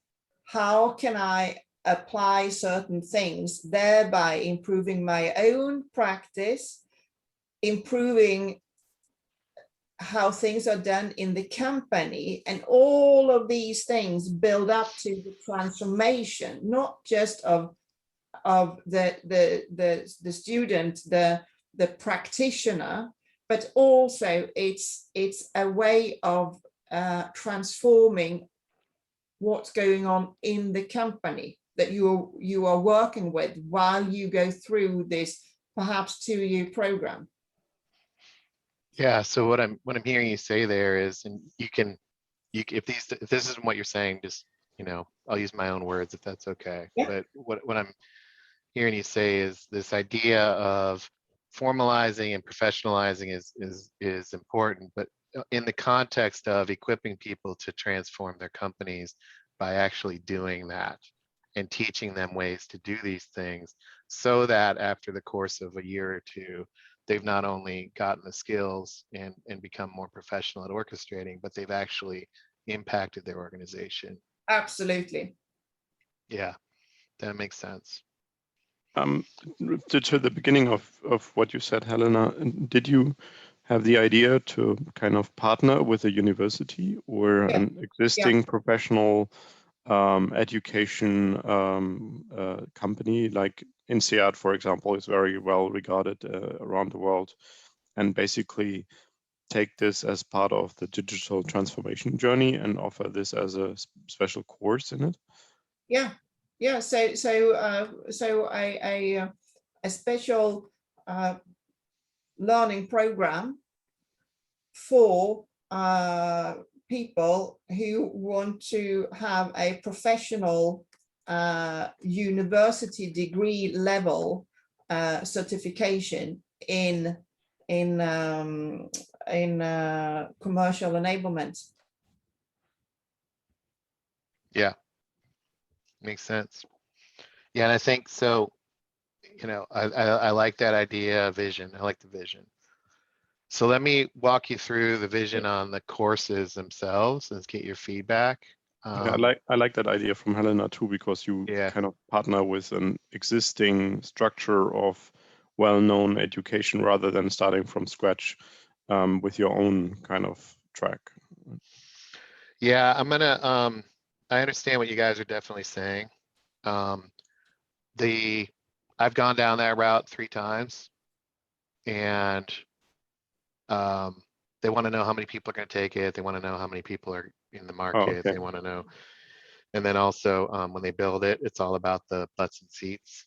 how can I apply certain things, thereby improving my own practice, improving how things are done in the company, and all of these things build up to the transformation, not just of the student, the practitioner, but also it's a way of transforming what's going on in the company that you are working with while you go through this perhaps 2-year program. Yeah. So what I'm hearing you say there is, and if this isn't what you're saying, just, you know, I'll use my own words if that's okay. Yeah. But what I'm hearing you say is this idea of formalizing and professionalizing is important, but in the context of equipping people to transform their companies by actually doing that and teaching them ways to do these things, so that after the course of a year or two, they've not only gotten the skills and become more professional at orchestrating, but they've actually impacted their organization. Absolutely. Yeah, that makes sense. To the beginning of what you said, Helena, did you have the idea to kind of partner with a university or an existing professional education company, like INSEAD, for example, is very well regarded around the world, and basically take this as part of the digital transformation journey and offer this as a special course in it? Yeah. So a special learning program for people who want to have a professional university degree level certification in commercial enablement. Yeah, makes sense. Yeah, and I think so. You know, I like that idea, vision. I like the vision. So let me walk you through the vision on the courses themselves and get your feedback. I like that idea from Helena too, because you kind of partner with an existing structure of well-known education rather than starting from scratch with your own kind of track. Yeah, I'm gonna. I understand what you guys are definitely saying. I've gone down that route 3 times, and They want to know how many people are going to take it. They want to know how many people are in the Oh, market. okay. They want to know. And then also when they build it, it's all about the butts and seats.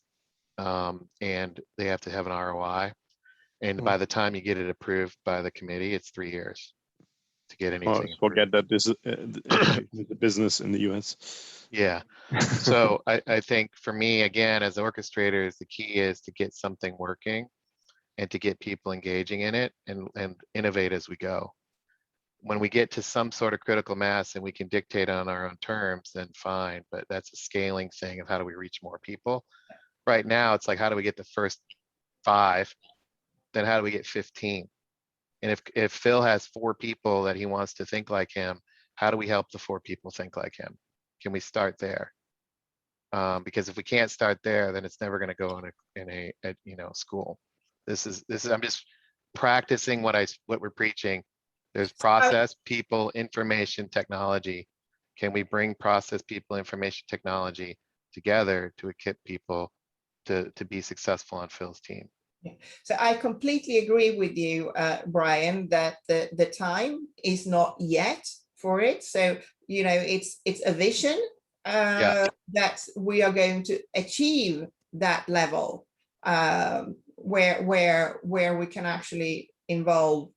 And they have to have an ROI. And by the time you get it approved by the committee, it's 3 years to get Oh, anything forget approved. that this is education is a business in the US. Yeah. So I think for me, again, as orchestrators, the key is to get something working and to get people engaging in it and innovate as we go. When we get to some sort of critical mass and we can dictate on our own terms, then fine. But that's a scaling thing of how do we reach more people. Right now, it's like, how do we get the first 5? Then how do we get 15? And if Phil has 4 people that he wants to think like him, how do we help the 4 people think like him? Can we start there? Because if we can't start there, then it's never going to go in a school. This is I'm just practicing what we're preaching. There's process, people, information, technology. Can we bring process, people, information, technology together to equip people to be successful on Phil's team? So I completely agree with you, Brian, that the time is not yet for it. So, it's a vision that we are going to achieve that level where we can actually involve,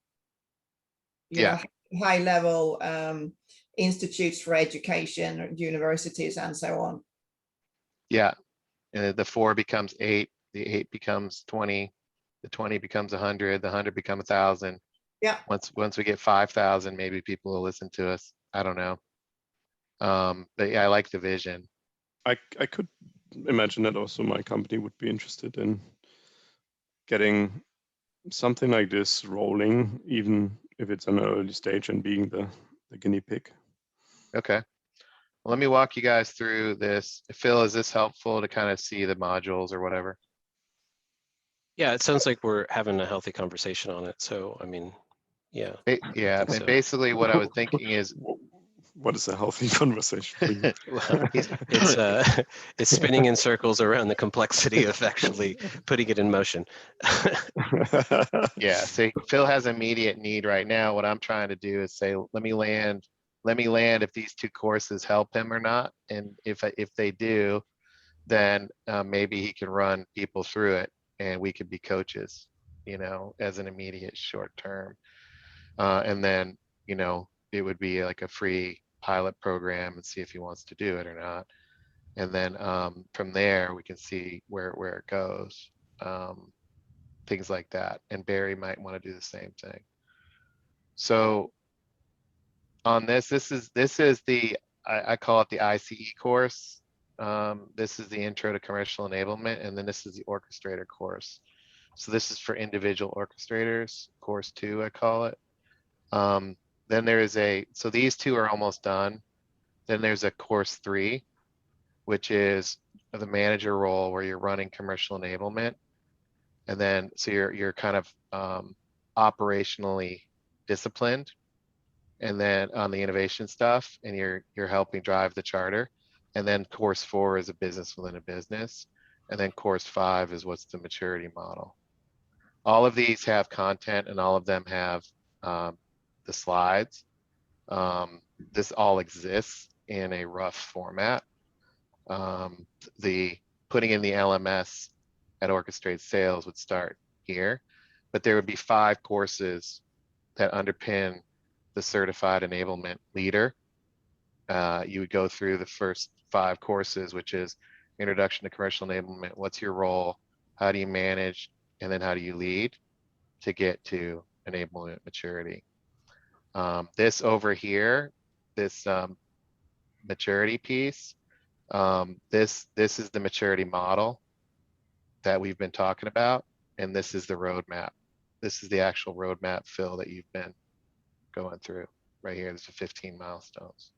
high level institutes for education, universities, and so on. Yeah, and the 4 becomes 8, the 8 becomes 20, the 20 becomes 100, the 100 become 1,000. Yeah. Once we get 5,000, maybe people will listen to us. I don't know. But yeah, I like the vision. I could imagine that also my company would be interested in getting something like this rolling, even if it's an early stage, and being the guinea pig. Okay. Well, let me walk you guys through this. Phil, is this helpful to kind of see the modules or whatever? Yeah, it sounds like we're having a healthy conversation on it. So, I mean, yeah. Yeah, think and so. basically what I was thinking is, What is a healthy conversation for you? Well, it's spinning in circles around the complexity of actually putting it in motion. yeah, see, Phil has immediate need right now. What I'm trying to do is say, let me land if these 2 courses help him or not. And if they do, then maybe he can run people through it and we could be coaches, as an immediate short term. And then, it would be like a free pilot program and see if he wants to do it or not. And then from there, we can see where it goes. Things like that. And Barry might want to do the same thing. So on this is the, I call it the ICE course. This is the intro to commercial enablement, and then this is the orchestrator course. So this is for individual orchestrators, course 2, I call it. Then there is so these 2 are almost done. Then there's a course 3, which is the manager role where you're running commercial enablement. And then, so you're kind of operationally disciplined, and then on the innovation stuff, and you're helping drive the charter. And then course 4 is a business within a business. And then course 5 is what's the maturity model. All of these have content and all of them have the slides. This all exists in a rough format. The putting in the LMS at Orchestrate Sales would start here, but there would be 5 courses that underpin the certified enablement leader. You would go through the first 5 courses, which is introduction to commercial enablement. What's your role? How do you manage? And then how do you lead to get to enablement maturity? This over here, this maturity piece, this is the maturity model that we've been talking about, and this is the roadmap. This is the actual roadmap, Phil, that you've been going through right here. There's the 15 milestones.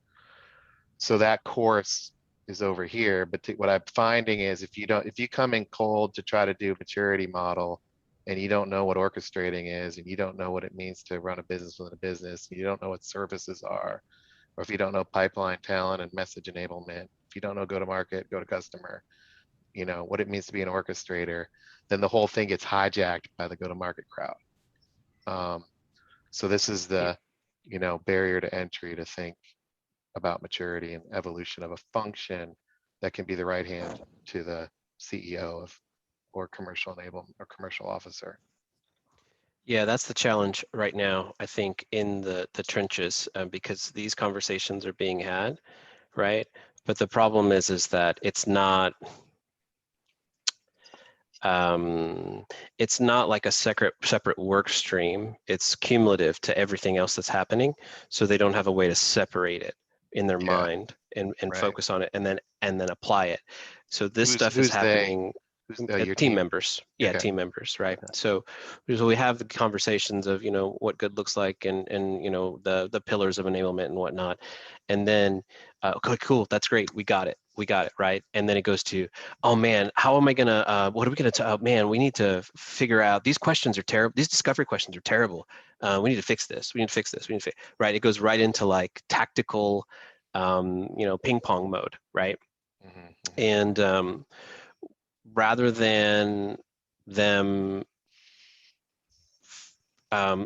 So that course is over here, but what I'm finding is if you come in cold to try to do maturity model and you don't know what orchestrating is, and you don't know what it means to run a business within a business, and you don't know what services are, or if you don't know pipeline talent and message enablement, if you don't know go to market, go to customer, what it means to be an orchestrator, then the whole thing gets hijacked by the go to market crowd. So this is the, you know, barrier to entry to think about maturity and evolution of a function that can be the right hand to the CEO of or commercial enablement or commercial officer. Yeah, that's the challenge right now, I think, in the trenches, because these conversations are being had, right? But the problem is that it's not like a separate work stream. It's cumulative to everything else that's happening, so they don't have a way to separate it in their Yeah, mind and right. focus on it and then apply it. So this stuff is Who's they? happening. Your Team members, yeah, Okay. team members, right? Okay. So we have the conversations of, you know, what good looks like, and you know, the pillars of enablement and whatnot, and then okay, cool, that's great, we got it, right? And then it goes to, oh man, how am I gonna what are we gonna man, we need to figure out, these questions are terrible, these discovery questions are terrible, we need to fix this, right? It goes right into like tactical you know, ping pong mode, right? And rather than them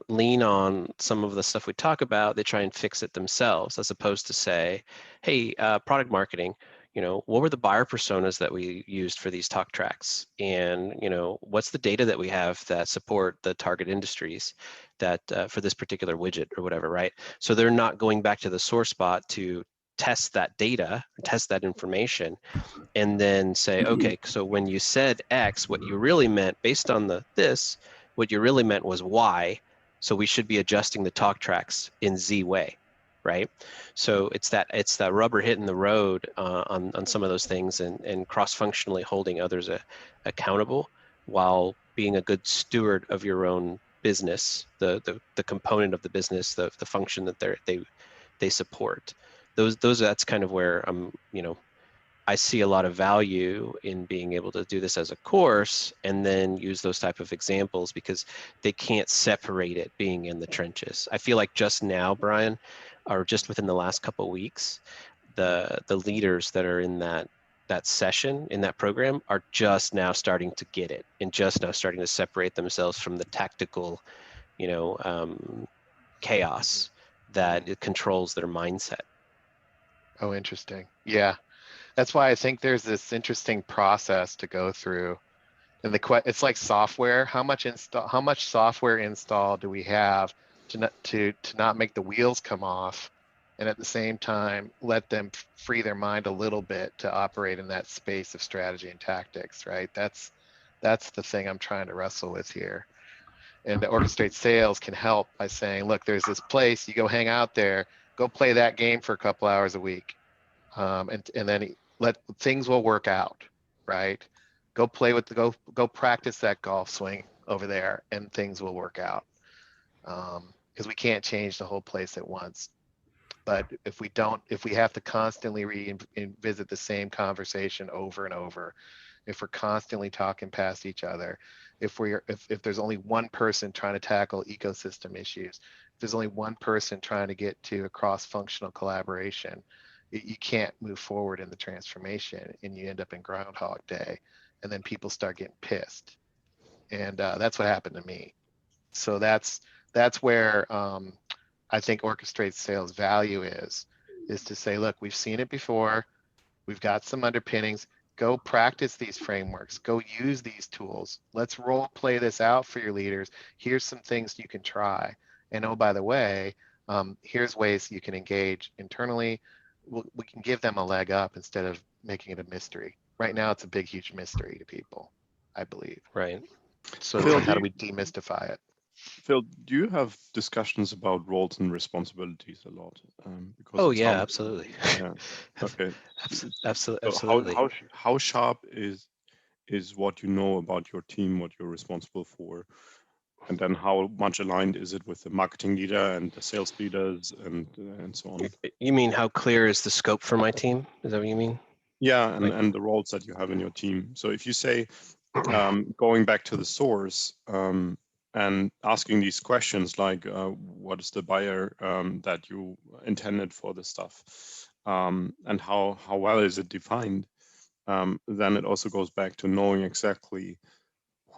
lean on some of the stuff we talk about, they try and fix it themselves, as opposed to say, hey, product marketing, you know, what were the buyer personas that we used for these talk tracks? And, you know, what's the data that we have that support the target industries that for this particular widget or whatever, right? So they're not going back to the source spot to test that data, test that information, and then say, okay, so when you said X, what you really meant based on what you really meant was Y, so we should be adjusting the talk tracks in Z way, right? So it's that rubber hitting the road on some of those things, and cross-functionally holding others accountable while being a good steward of your own business, the component of the business, the function that they support. That's kind of where you know, I see a lot of value in being able to do this as a course and then use those type of examples, because they can't separate it being in the trenches. I feel like just now, Brian, or just within the last couple of weeks, the leaders that are in that session, in that program, are just now starting to get it, and just now starting to separate themselves from the tactical, you know, chaos that it controls their mindset. Oh, interesting. Yeah. That's why I think there's this interesting process to go through. And it's like software. How much software install do we have to not make the wheels come off, and at the same time let them free their mind a little bit to operate in that space of strategy and tactics, right? That's the thing I'm trying to wrestle with here. And the Orchestrate Sales can help by saying, look, there's this place, you go hang out there, go play that game for a couple hours a week. And then things will work out, right? Go play with go practice that golf swing over there, and things will work out. Because we can't change the whole place at once. But if we have to constantly revisit the same conversation over and over, if we're constantly talking past each other, if there's only one person trying to tackle ecosystem issues, if there's only one person trying to get to a cross-functional collaboration, you can't move forward in the transformation, and you end up in Groundhog Day, and then people start getting pissed. And that's what happened to me. So that's where I think Orchestrate Sales value is to say, look, we've seen it before, we've got some underpinnings, go practice these frameworks, go use these tools, let's role play this out for your leaders, here's some things you can try, and oh, by the way, here's ways you can engage internally. We can give them a leg up instead of making it a mystery. Right now it's a big, huge mystery to people, I believe. Right. So Phil, how do we demystify it? Phil, do you have discussions about roles and responsibilities a lot? Because Oh it yeah, sounds, absolutely. yeah. Okay. Absolutely. So how sharp is what you know about your team, what you're responsible for, and then how much aligned is it with the marketing leader and the sales leaders and so on? You mean how clear is the scope for my team? Is that what you mean? Yeah, Like, and the roles that you have in your team. So if you say, going back to the source and asking these questions like, what is the buyer that you intended for the stuff, and how well is it defined? Then it also goes back to knowing exactly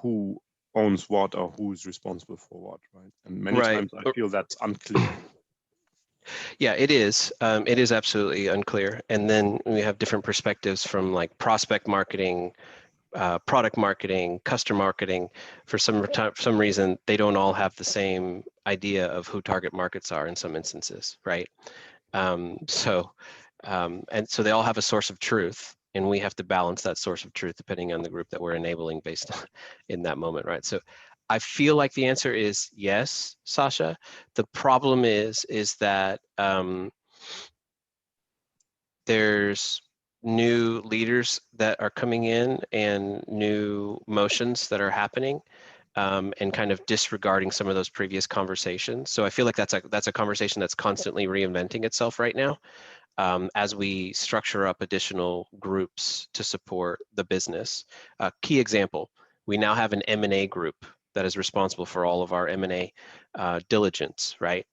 who owns what or who's responsible for what, right? And many Right. times I feel that's unclear. Yeah, it is. It is absolutely unclear. And then we have different perspectives from like prospect marketing, product marketing, customer marketing. For some reason, they don't all have the same idea of who target markets are in some instances, right? And so they all have a source of truth, and we have to balance that source of truth depending on the group that we're enabling based on in that moment, right? So I feel like the answer is yes, Sasha. The problem is that there's new leaders that are coming in and new motions that are happening, and kind of disregarding some of those previous conversations. So I feel like that's a conversation that's constantly reinventing itself right now, as we structure up additional groups to support the business. Key example, we now have an M&A group that is responsible for all of our M&A diligence, right?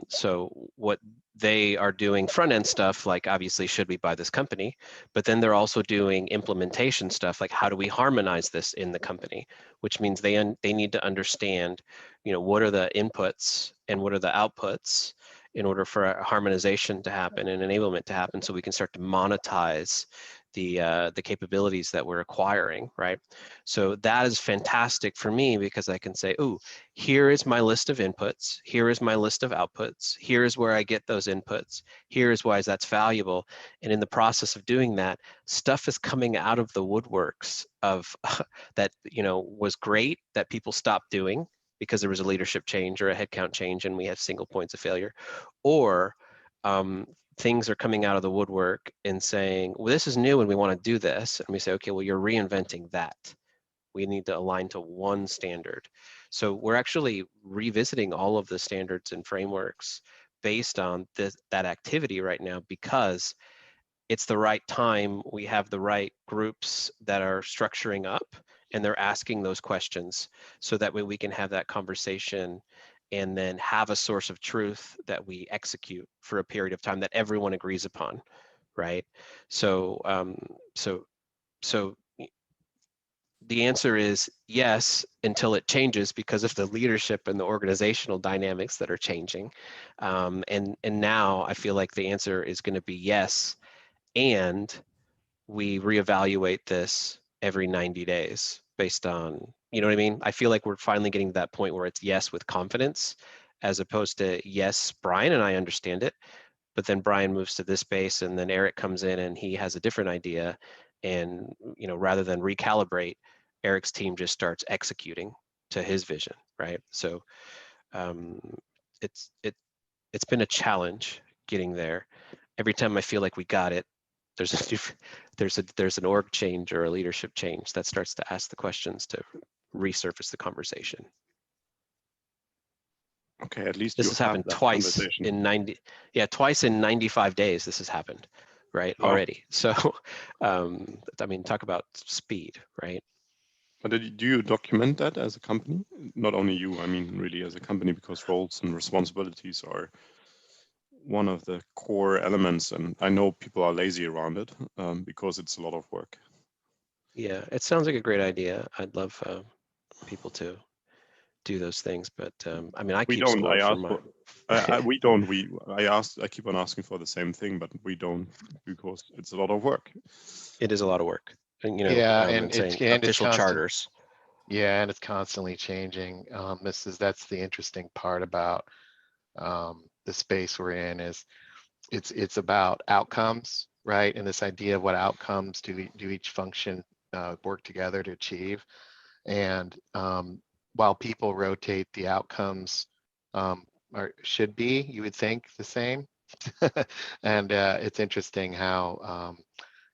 So what they are doing front end stuff, like obviously should we buy this company, but then they're also doing implementation stuff, like how do we harmonize this in the company, which means they need to understand, what are the inputs and what are the outputs in order for a harmonization to happen and enablement to happen, so we can start to monetize the capabilities that we're acquiring, right? So that is fantastic for me because I can say, oh, here is my list of inputs, here is my list of outputs, here is where I get those inputs, here is why that's valuable. And in the process of doing that, stuff is coming out of the woodworks of that, was great that people stopped doing because there was a leadership change or a headcount change and we have single points of failure, or things are coming out of the woodwork and saying, well, this is new and we want to do this. And we say, okay, well, you're reinventing that. We need to align to one standard. So we're actually revisiting all of the standards and frameworks based on that activity right now, because it's the right time. We have the right groups that are structuring up and they're asking those questions, so that way we can have that conversation and then have a source of truth that we execute for a period of time that everyone agrees upon, right? So the answer is yes, until it changes because of the leadership and the organizational dynamics that are changing. And now I feel like the answer is going to be yes, and we reevaluate this every 90 days based on, you know what I mean? I feel like we're finally getting to that point where it's yes with confidence, as opposed to yes, Brian and I understand it, but then Brian moves to this space and then Eric comes in and he has a different idea. And, rather than recalibrate, Eric's team just starts executing to his vision, right? So it's been a challenge getting there. Every time I feel like we got it, there's an org change or a leadership change that starts to ask the questions to resurface the conversation. Okay, at least This you has have happened that twice conversation. in twice in 95 days. This has happened, right? Wow. Already. So, I mean, talk about speed, right? But do you document that as a company? Not only you, I mean, really as a company, because roles and responsibilities are one of the core elements. And I know people are lazy around it because it's a lot of work. Yeah, it sounds like a great idea. I'd love people to do those things, but I mean, I keep score for my. We don't. I keep on asking for the same thing, but we don't, because it's a lot of work. It is a lot of work, and and saying it's official constant. charters. Yeah, and it's constantly changing. That's the interesting part about the space we're in, is it's about outcomes, right? And this idea of what outcomes do each function work together to achieve. And while people rotate, the outcomes should be, you would think, the same. And it's interesting how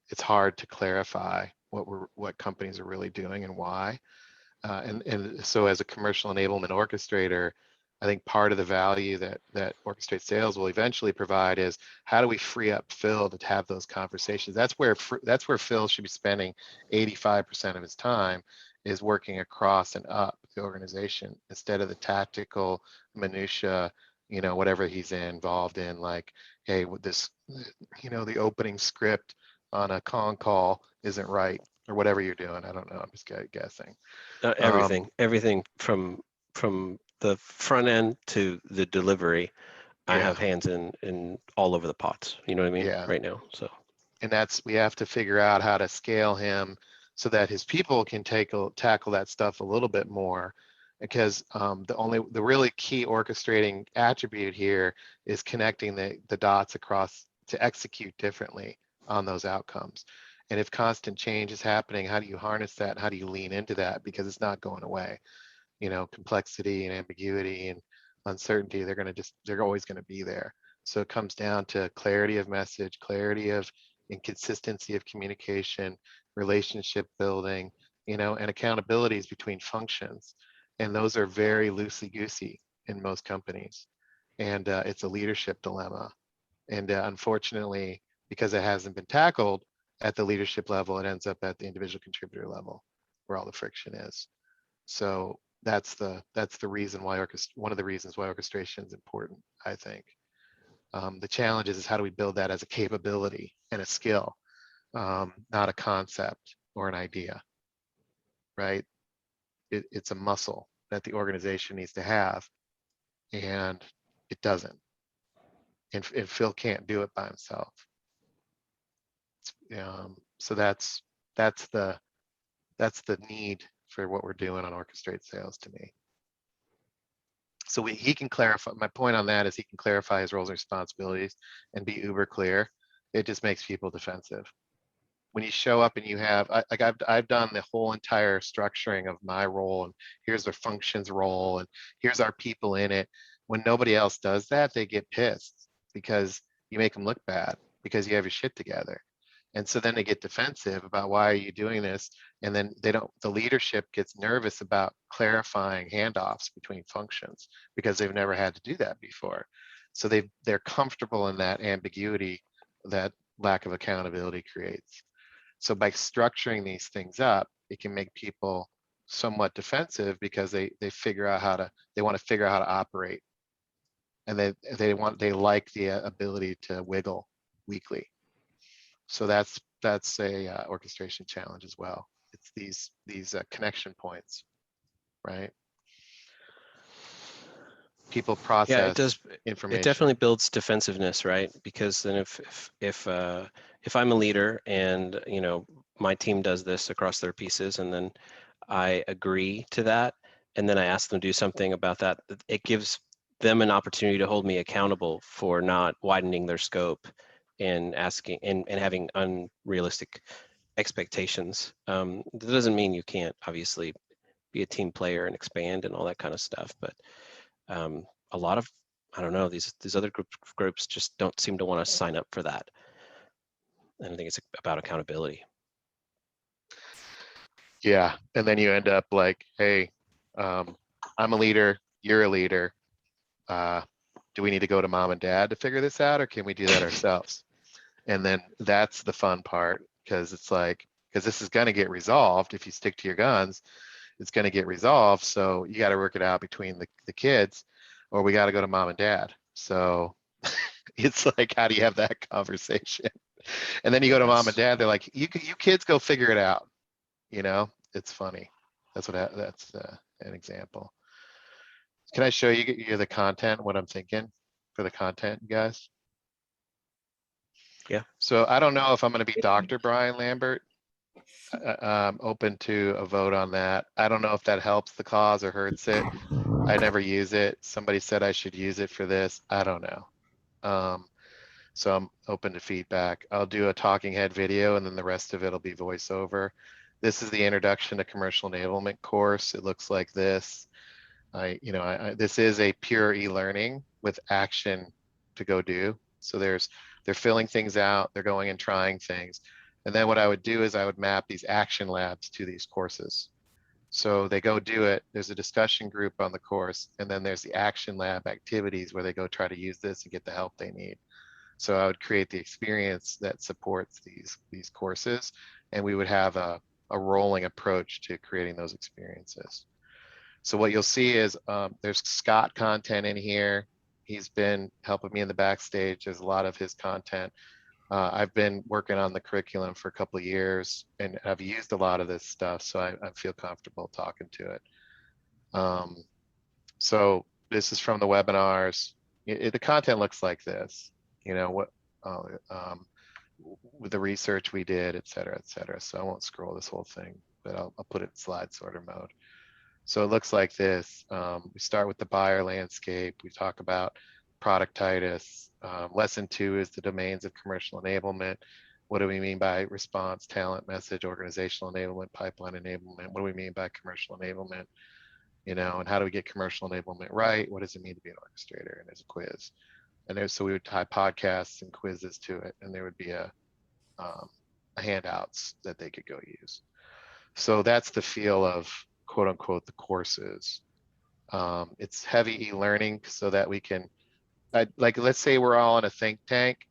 it's hard to clarify what companies are really doing and why. And so as a commercial enablement orchestrator, I think part of the value that Orchestrate Sales will eventually provide is, how do we free up Phil to have those conversations? That's where Phil should be spending 85% of his time, is working across and up the organization, instead of the tactical minutia, whatever he's involved in, like, hey, with this, the opening script on a con call isn't right. or whatever you're doing. I don't know. I'm just guessing. Everything from the front end to the delivery. I Yeah. have hands in all over the pots. You know what I mean? Yeah. Right now. So And we have to figure out how to scale him so that his people can tackle that stuff a little bit more, because the really key orchestrating attribute here is connecting the dots across to execute differently on those outcomes. And if constant change is happening, how do you harness that? How do you lean into that? Because it's not going away. Complexity and ambiguity and uncertainty, they're always going to be there. So it comes down to clarity of message, clarity of and consistency of communication, relationship building, and accountabilities between functions. And those are very loosey-goosey in most companies. And it's a leadership dilemma. And unfortunately, because it hasn't been tackled at the leadership level, it ends up at the individual contributor level where all the friction is. So that's the reason why one of the reasons why orchestration is important, I think. The challenge is how do we build that as a capability and a skill, not a concept or an idea, right? It's a muscle that the organization needs to have, and it doesn't. And Phil can't do it by himself. So that's the need for what we're doing on Orchestrate Sales to me. So he can clarify, my point on that is he can clarify his roles and responsibilities and be uber clear. It just makes people defensive. When you show up and you have, I've done the whole entire structuring of my role, and here's the functions role, and here's our people in it. When nobody else does that, they get pissed because you make them look bad because you have your shit together. And so then they get defensive about why are you doing this? And then the leadership gets nervous about clarifying handoffs between functions because they've never had to do that before. So they're comfortable in that ambiguity that lack of accountability creates. So by structuring these things up, it can make people somewhat defensive because they want to figure out how to operate. And they like the ability to wiggle weekly. So that's a orchestration challenge as well. It's these connection points, right? People process yeah, it does. information. It definitely builds defensiveness, right? Because then if I'm a leader and my team does this across their pieces, and then I agree to that, and then I ask them to do something about that, it gives them an opportunity to hold me accountable for not widening their scope and asking and having unrealistic expectations. That doesn't mean you can't obviously be a team player and expand and all that kind of stuff, but a lot of, I don't know, these other groups just don't seem to want to sign up for that. And I think it's about accountability. Yeah, and then you end up like, hey, I'm a leader, you're a leader. Do we need to go to mom and dad to figure this out, or can we do that ourselves? And then that's the fun part, because it's like, because this is going to get resolved if you stick to your guns. It's going to get resolved, so you got to work it out between the kids, or we got to go to mom and dad. So it's like, how do you have that conversation? And then you go to mom and dad, they're like, you kids go figure it out. It's funny. That's an example. Can I show you the content, what I'm thinking for the content, you guys? Yeah. So I don't know if I'm going to be Dr. Brian Lambert. I'm open to a vote on that. I don't know if that helps the cause or hurts it. I never use it. Somebody said I should use it for this. I don't know. So I'm open to feedback. I'll do a talking head video, and then the rest of it will be voiceover. This is the introduction to commercial enablement course. It looks like this. This is a pure e-learning with action to go do. So they're filling things out. They're going and trying things. And then what I would do is I would map these action labs to these courses. So they go do it. There's a discussion group on the course, and then there's the action lab activities where they go try to use this and get the help they need. So I would create the experience that supports these courses, and we would have a rolling approach to creating those experiences. So what you'll see is there's Scott content in here. He's been helping me in the backstage. There's a lot of his content. I've been working on the curriculum for a couple of years and I've used a lot of this stuff, so I feel comfortable talking to it. So this is from the webinars. The content looks like this, you know, what with the research we did, et cetera, et cetera. So I won't scroll this whole thing, but I'll put it in slide sorter mode. So it looks like this. We start with the buyer landscape. We talk about productitis. Lesson 2 is the domains of commercial enablement. What do we mean by response, talent, message, organizational enablement, pipeline enablement? What do we mean by commercial enablement? You know, and how do we get commercial enablement right? What does it mean to be an orchestrator? And there's a quiz. And there's, so we would tie podcasts and quizzes to it, and there would be a handouts that they could go use. So that's the feel of quote unquote the courses. It's heavy e-learning so that we can, like, let's say we're all in a think tank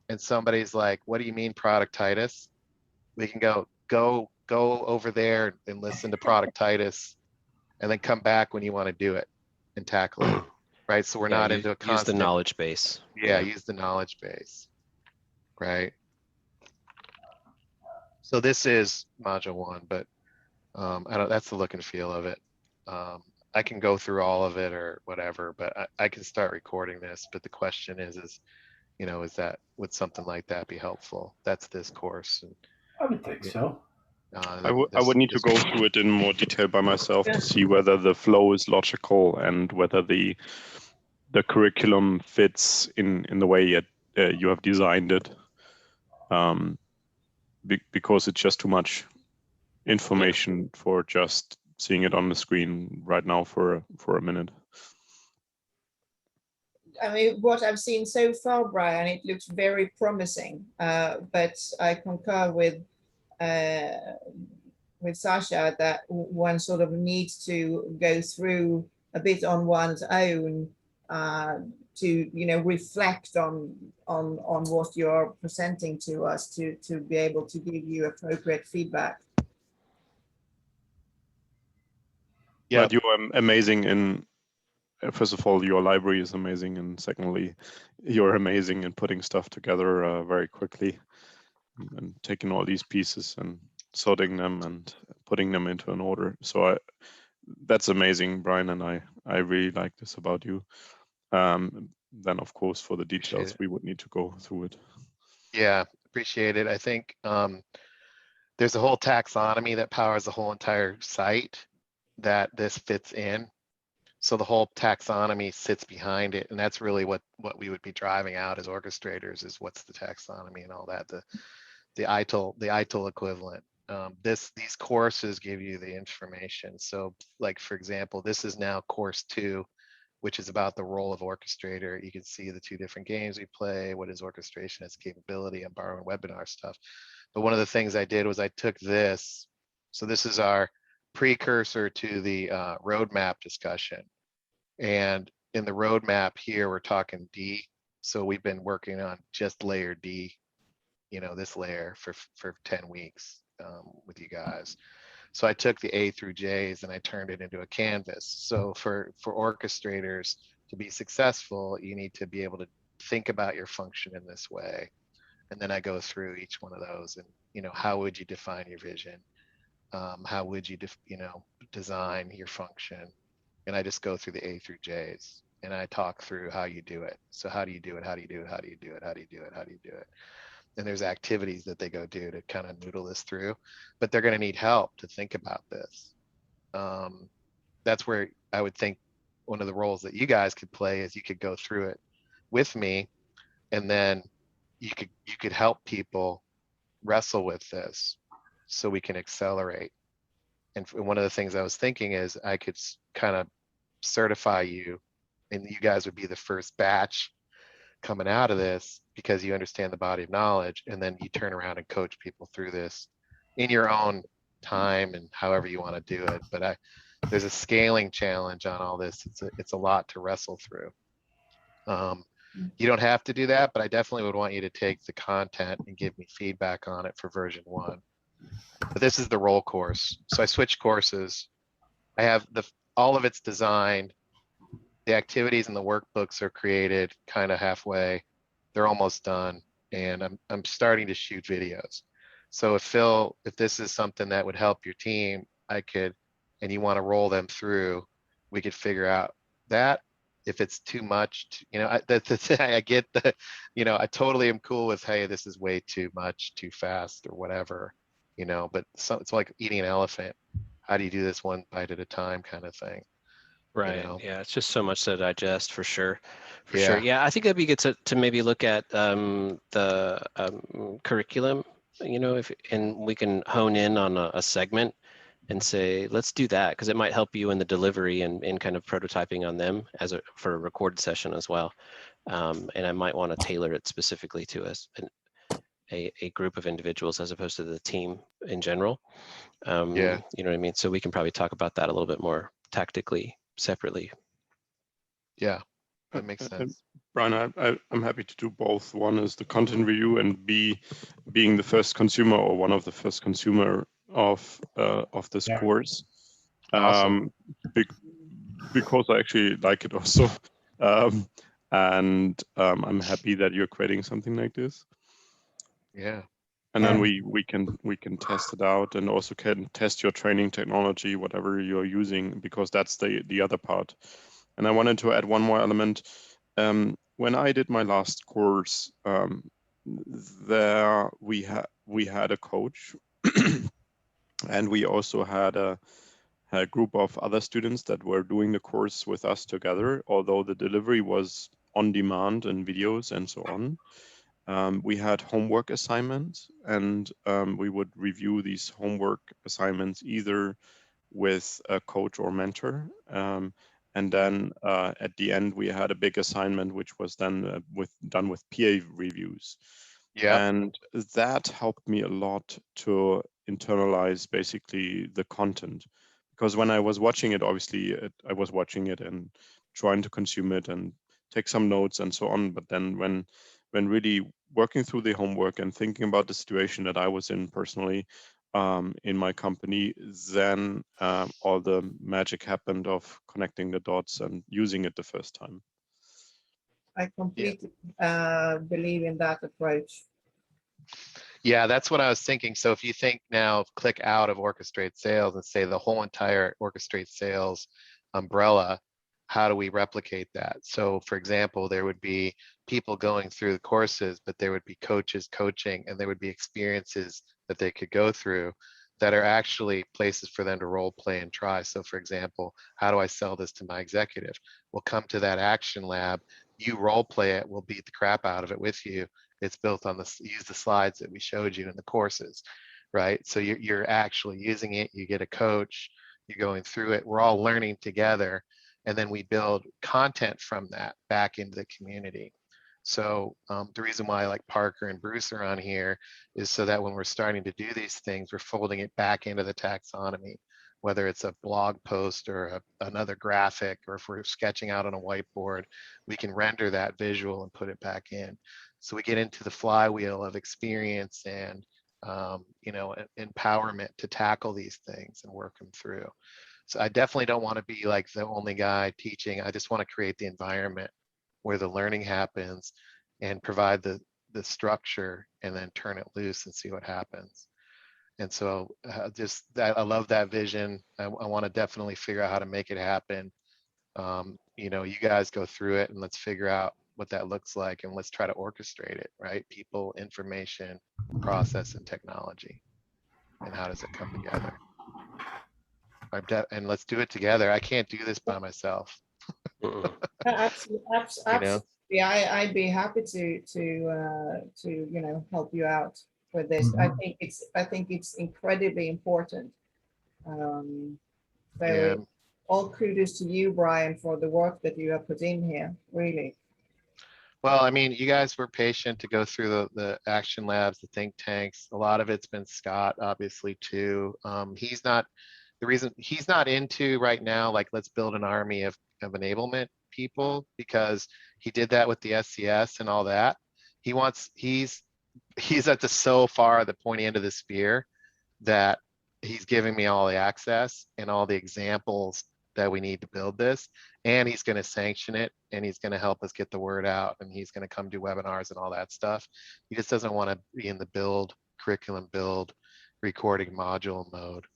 and somebody's like, what do you mean productitis? We can go over there and listen to productitis and then come back when you want to do it and tackle it, right? So we're not into a constant. Use the knowledge base. Yeah, use the knowledge base, right? So this is module 1, but I don't. That's the look and feel of it. I can go through all of it or whatever, but I can start recording this. But the question is, you know, would something like that be helpful? That's this course. And, I would think so. I would need to go through it in more detail by myself to see whether the flow is logical and whether the curriculum fits in the way you have designed it. Because it's just too much information for just seeing it on the screen right now for a minute. I mean, what I've seen so far, Brian, it looks very promising. But I concur with Sasha that one sort of needs to go through a bit on one's own to, you know, reflect on what you're presenting to us to be able to give you appropriate feedback. Yeah. But you are amazing in, first of all, your library is amazing, and secondly, you're amazing in putting stuff together very quickly and taking all these pieces and sorting them and putting them into an order. So that's amazing, Brian, and I really like this about you. Then of course for the details we would need to go through it. Yeah, appreciate it. I think there's a whole taxonomy that powers the whole entire site that this fits in. So the whole taxonomy sits behind it, and that's really what we would be driving out as orchestrators is what's the taxonomy and all that, the ITIL equivalent. These courses give you the information. So like, for example, this is now course 2, which is about the role of orchestrator. You can see the 2 different games we play, what is orchestration, its capability. I'm borrowing webinar stuff. But one of the things I did was I took this. So this is our precursor to the roadmap discussion. And in the roadmap here, we're talking D. So we've been working on just layer D, you know, this layer for 10 weeks with you guys. So I took the A through J's and I turned it into a canvas. So for orchestrators to be successful, you need to be able to think about your function in this way. And then I go through each one of those and, you know, how would you define your vision? How would you, design your function? And I just go through the A through J's and I talk through how you do it. So how do you do it? How do you do it? How do you do it? How do you do it? How do you do it? And there's activities that they go do to kind of noodle this through, but they're going to need help to think about this. That's where I would think one of the roles that you guys could play is you could go through it with me, and then you could help people wrestle with this so we can accelerate. And one of the things I was thinking is I could kind of certify you, and you guys would be the first batch coming out of this because you understand the body of knowledge, and then you turn around and coach people through this in your own time and however you want to do it. But there's a scaling challenge on all this. It's a lot to wrestle through. You don't have to do that, but I definitely would want you to take the content and give me feedback on it for version 1. But this is the role course. So I switched courses. I have all of it's designed. The activities and the workbooks are created kind of halfway. They're almost done. and I'm starting to shoot videos. So if Phil, if this is something that would help your team, I could, and you want to roll them through, we could figure out that. If it's too much, you know, I get the, you know, I totally am cool with, hey, this is way too much, too fast or whatever, you know, but it's like eating an elephant. How do you do this one bite at a time kind of thing? Right. You know? Yeah. It's just so much to digest for sure. For sure. Yeah. Yeah. I think that'd be good to maybe look at the curriculum, you know, if and we can hone in on a segment and say, let's do that because it might help you in the delivery and in kind of prototyping on them as a for a recorded session as well. And I might want to tailor it specifically to us a group of individuals as opposed to the team in general. Yeah. You know what I mean? So we can probably talk about that a little bit more tactically separately. Yeah. That makes sense. Brian, I'm happy to do both. One is the content review, and B, being the first consumer or one of the first consumer of this Yeah. course. Awesome. Because I actually like it also, and I'm happy that you're creating something like this. Yeah. And then we can test it out, and also can test your training technology, whatever you're using, because that's the other part. And I wanted to add one more element. When I did my last course, there we had a coach, and we also had a group of other students that were doing the course with us together. Although the delivery was on demand and videos and so on. We had homework assignments, and we would review these homework assignments either with a coach or mentor. And then at the end, we had a big assignment, which was then done with PA reviews. Yeah. And that helped me a lot to internalize basically the content. Because when I was watching it, obviously, I was watching it and trying to consume it and take some notes and so on. But then when really working through the homework and thinking about the situation that I was in personally in my company, then all the magic happened of connecting the dots and using it the first time. I completely believe in that approach. Yeah, that's what I was thinking. So if you think now, click out of Orchestrate Sales and say the whole entire Orchestrate Sales umbrella, how do we replicate that? So for example, there would be people going through the courses, but there would be coaches coaching, and there would be experiences that they could go through that are actually places for them to role play and try. So for example, how do I sell this to my executive? We'll come to that action lab, you role play it, we'll beat the crap out of it with you. It's built on use the slides that we showed you in the courses, right? So you're actually using it, you get a coach, you're going through it, we're all learning together, and then we build content from that back into the community. So the reason why like Parker and Bruce are on here is so that when we're starting to do these things, we're folding it back into the taxonomy, whether it's a blog post or another graphic, or if we're sketching out on a whiteboard, we can render that visual and put it back in. So we get into the flywheel of experience and you know, empowerment to tackle these things and work them through. So I definitely don't want to be like the only guy teaching. I just want to create the environment where the learning happens and provide the structure, and then turn it loose and see what happens. And so just that, I love that vision. I want to definitely figure out how to make it happen. You know, you guys go through it and let's figure out what that looks like, and let's try to orchestrate it, right? People, information, process, and technology. And how does it come together? And let's do it together. I can't do this by myself. Absolutely, You know? absolutely. I'd be happy to you know, help you out with this. I think it's incredibly important. So Yeah. all kudos to you, Brian, for the work that you have put in here, really. Well, I mean, you guys were patient to go through the action labs, the think tanks. A lot of it's been Scott, obviously, too. He's not, the reason he's not into right now, like, let's build an army of enablement people, because he did that with the SCS and all that. He's at the so far the pointy end of the spear that he's giving me all the access and all the examples that we need to build this, and he's going to sanction it, and he's going to help us get the word out, and he's going to come do webinars and all that stuff. He just doesn't want to be in the build, curriculum build, recording module mode,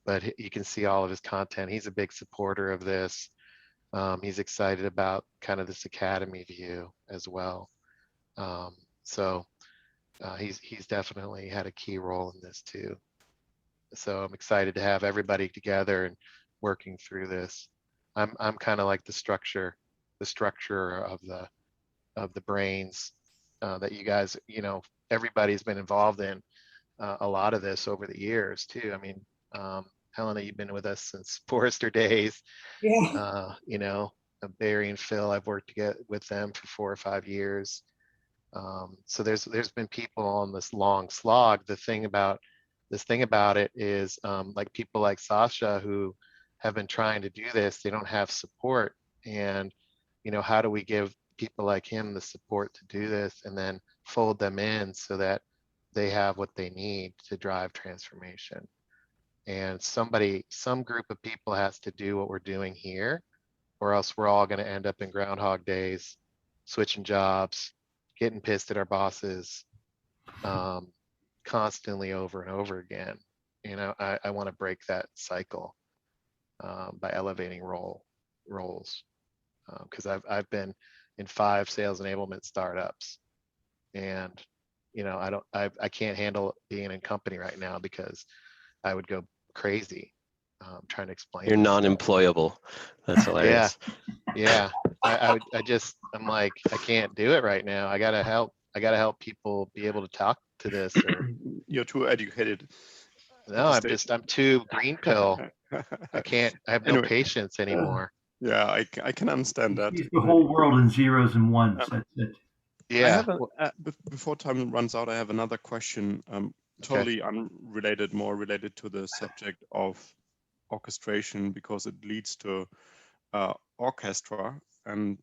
but you can see all of his content. He's a big supporter of this. He's excited about kind of this academy view as well. So he's definitely had a key role in this too. So I'm excited to have everybody together and working through this. I'm kind of like the structure of the brains that you guys, everybody's been involved in a lot of this over the years too. I mean, Helena, you've been with us since Forrester days. Yeah. Barry and Phil, I've worked with them for 4 or 5 years. So there's been people on this long slog. This thing about it is like people like Sasha who have been trying to do this, they don't have support. And, how do we give people like him the support to do this and then fold them in so that they have what they need to drive transformation? And some group of people has to do what we're doing here, or else we're all going to end up in Groundhog Days, switching jobs, getting pissed at our bosses, constantly over and over again. I want to break that cycle by elevating roles, because I've been in 5 sales enablement startups, and I can't handle being in company right now because I would go crazy trying to explain. You're non-employable. That's hilarious. Yeah. I'm like, I can't do it right now. I gotta help people be able to talk to this. Or You're too educated. no, I'm too green pill. I have no patience anymore. Yeah, I can understand that. It's the whole world in zeros and ones. That's it. Yeah. Before time runs out, I have another question. Totally unrelated, more related to the subject of orchestration, because it leads to orchestra. And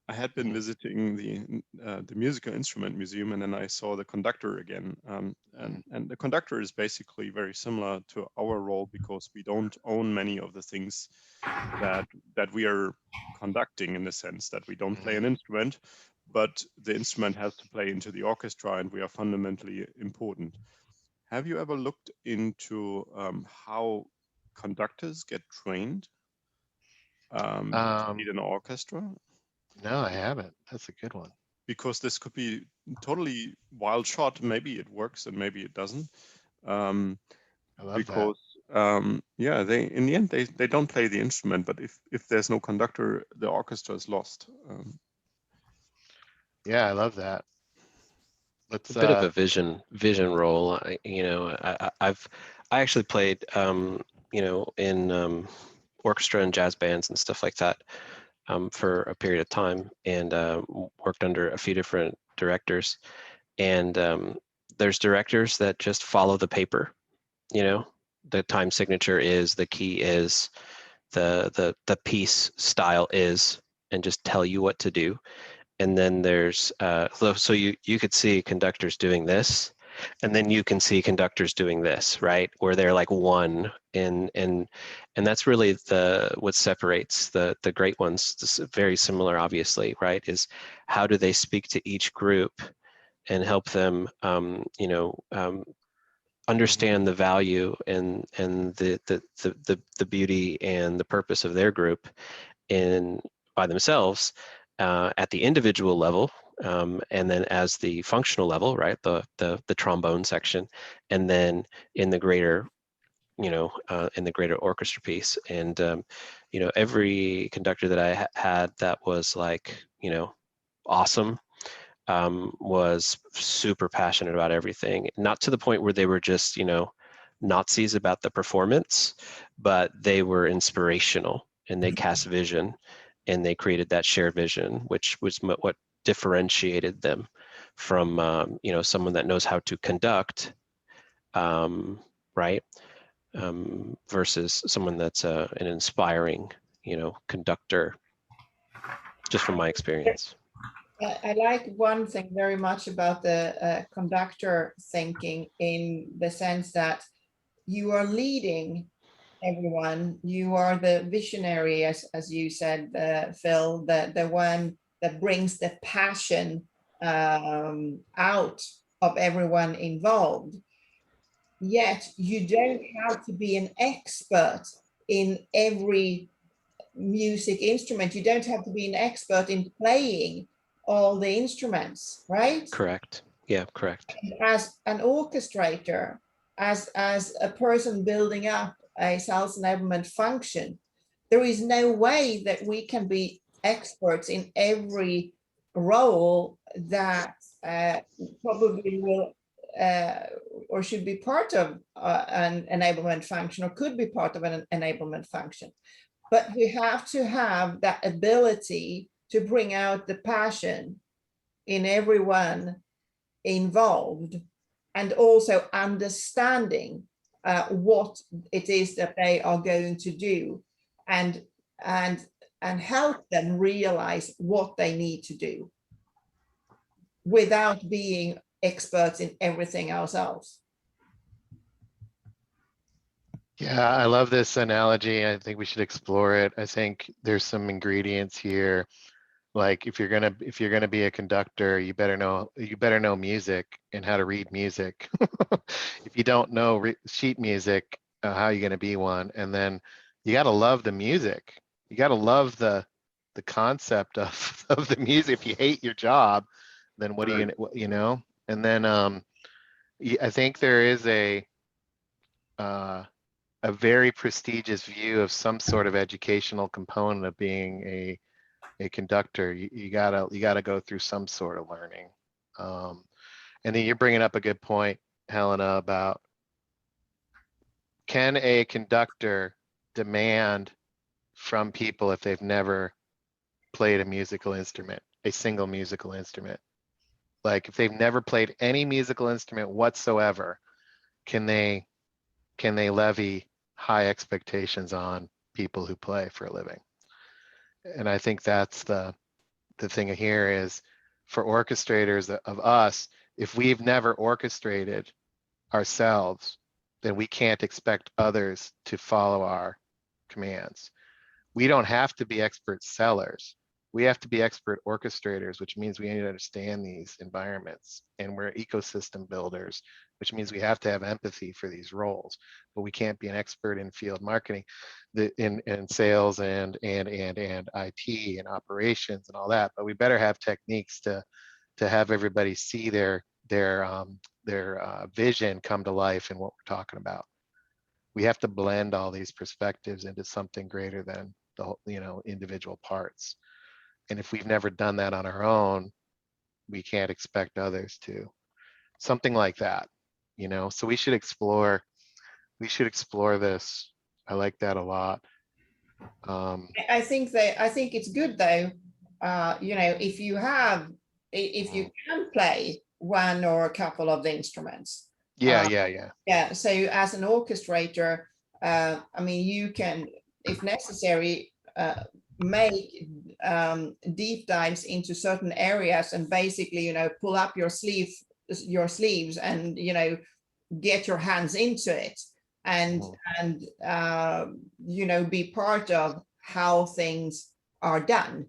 I had been visiting the musical instrument museum, and then I saw the conductor again. And the conductor is basically very similar to our role, because we don't own many of the things that we are conducting, in the sense that we don't play an instrument, but the instrument has to play into the orchestra, and we are fundamentally important. Have you ever looked into how conductors get trained to lead an orchestra? No, I haven't. That's a good one. Because this could be totally wild shot. Maybe it works and maybe it doesn't. I love because they in the end they don't play the instrument, but if there's no conductor, the orchestra is lost. Yeah, I love that. It's a bit of a vision role. I actually played in orchestra and jazz bands and stuff like that for a period of time, and worked under a few different directors. And there's directors that just follow the paper. The time signature is, the key is, the piece style is, and just tell you what to do. And then there's so you could see conductors doing this, and then you can see conductors doing this, right, where they're like one, and that's really what separates the great ones. This is very similar, obviously, right, is how do they speak to each group and help them understand the value and the beauty and the purpose of their group by themselves, at the individual level, and then as the functional level, right, the trombone section, and then in the greater orchestra piece. And every conductor that I had that was like awesome, was super passionate about everything, not to the point where they were just Nazis about the performance, but they were inspirational, and they cast vision, and they created that shared vision, which was what differentiated them from someone that knows how to conduct, right, versus someone that's an inspiring conductor, just from my experience. I like one thing very much about the conductor thinking, in the sense that you are leading everyone. You are the visionary, as you said, Phil, the one that brings the passion out of everyone involved. Yet you don't have to be an expert in every music instrument. You don't have to be an expert in playing all the instruments, right? Correct. Yeah, correct. As an orchestrator, as a person building up a sales enablement function, there is no way that we can be experts in every role that probably will or should be part of an enablement function, or could be part of an enablement function. But we have to have that ability to bring out the passion in everyone involved, and also understanding what it is that they are going to do, and help them realize what they need to do without being experts in everything else. Yeah, I love this analogy. I think we should explore it. I think there's some ingredients here. Like if you're gonna be a conductor, you better know music and how to read music. If you don't know sheet music, how are you gonna be one? And then you gotta love the music. You gotta love the concept of the music. If you hate your job, then what are you gonna, you know? And then I think there is a very prestigious view of some sort of educational component of being a conductor. You gotta go through some sort of learning. And then you're bringing up a good point, Helena, about can a conductor demand from people if they've never played a musical instrument, a single musical instrument? Like if they've never played any musical instrument whatsoever, can they levy high expectations on people who play for a living? And I think that's the thing here is, for orchestrators of us, if we've never orchestrated ourselves, then we can't expect others to follow our commands. We don't have to be expert sellers. We have to be expert orchestrators, which means we need to understand these environments, and we're ecosystem builders, which means we have to have empathy for these roles. But we can't be an expert in field marketing, in sales and IT and operations and all that. But we better have techniques to have everybody see their vision come to life in what we're talking about. We have to blend all these perspectives into something greater than the individual parts. And if we've never done that on our own, we can't expect others to. Something like that, so we should explore this. I like that a lot. I think it's good though, if you can play one or a couple of the instruments. Yeah. So as an orchestrator, you can, if necessary, make deep dives into certain areas and basically, pull up your sleeves and, get your hands into it and be part of how things are done.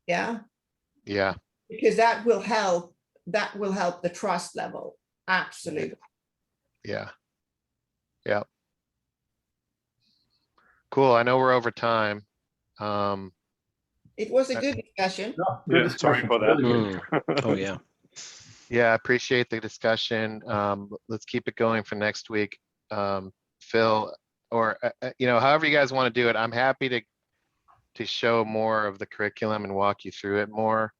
Yeah. Because that will help the trust level. Absolutely. Yeah. Cool. I know we're over time. It was a good discussion. Good Yeah, sorry discussion. for that. Really good. Oh yeah. Yeah, I appreciate the discussion. Let's keep it going for next week. Phil, or however you guys want to do it. I'm happy to show more of the curriculum and walk you through it more.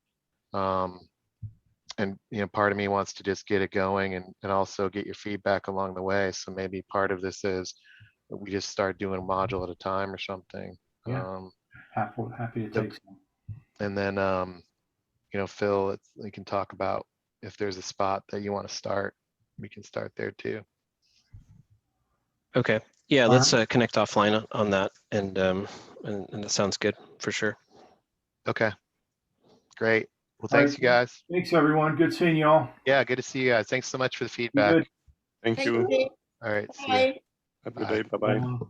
And part of me wants to just get it going and also get your feedback along the way. So maybe part of this is we just start doing a module at a time or something. Yeah. Happy to take some. And then Phil, we can talk about if there's a spot that you want to start, we can start there too. Okay. Yeah, let's connect offline on that, and that sounds good for sure. Okay. Great. Well, thanks, you guys. Thanks, everyone. Good seeing you all. Yeah, good to see you guys. Thanks so much for the feedback. Thank you. All right. Bye. See ya. Have a good day. Bye-bye.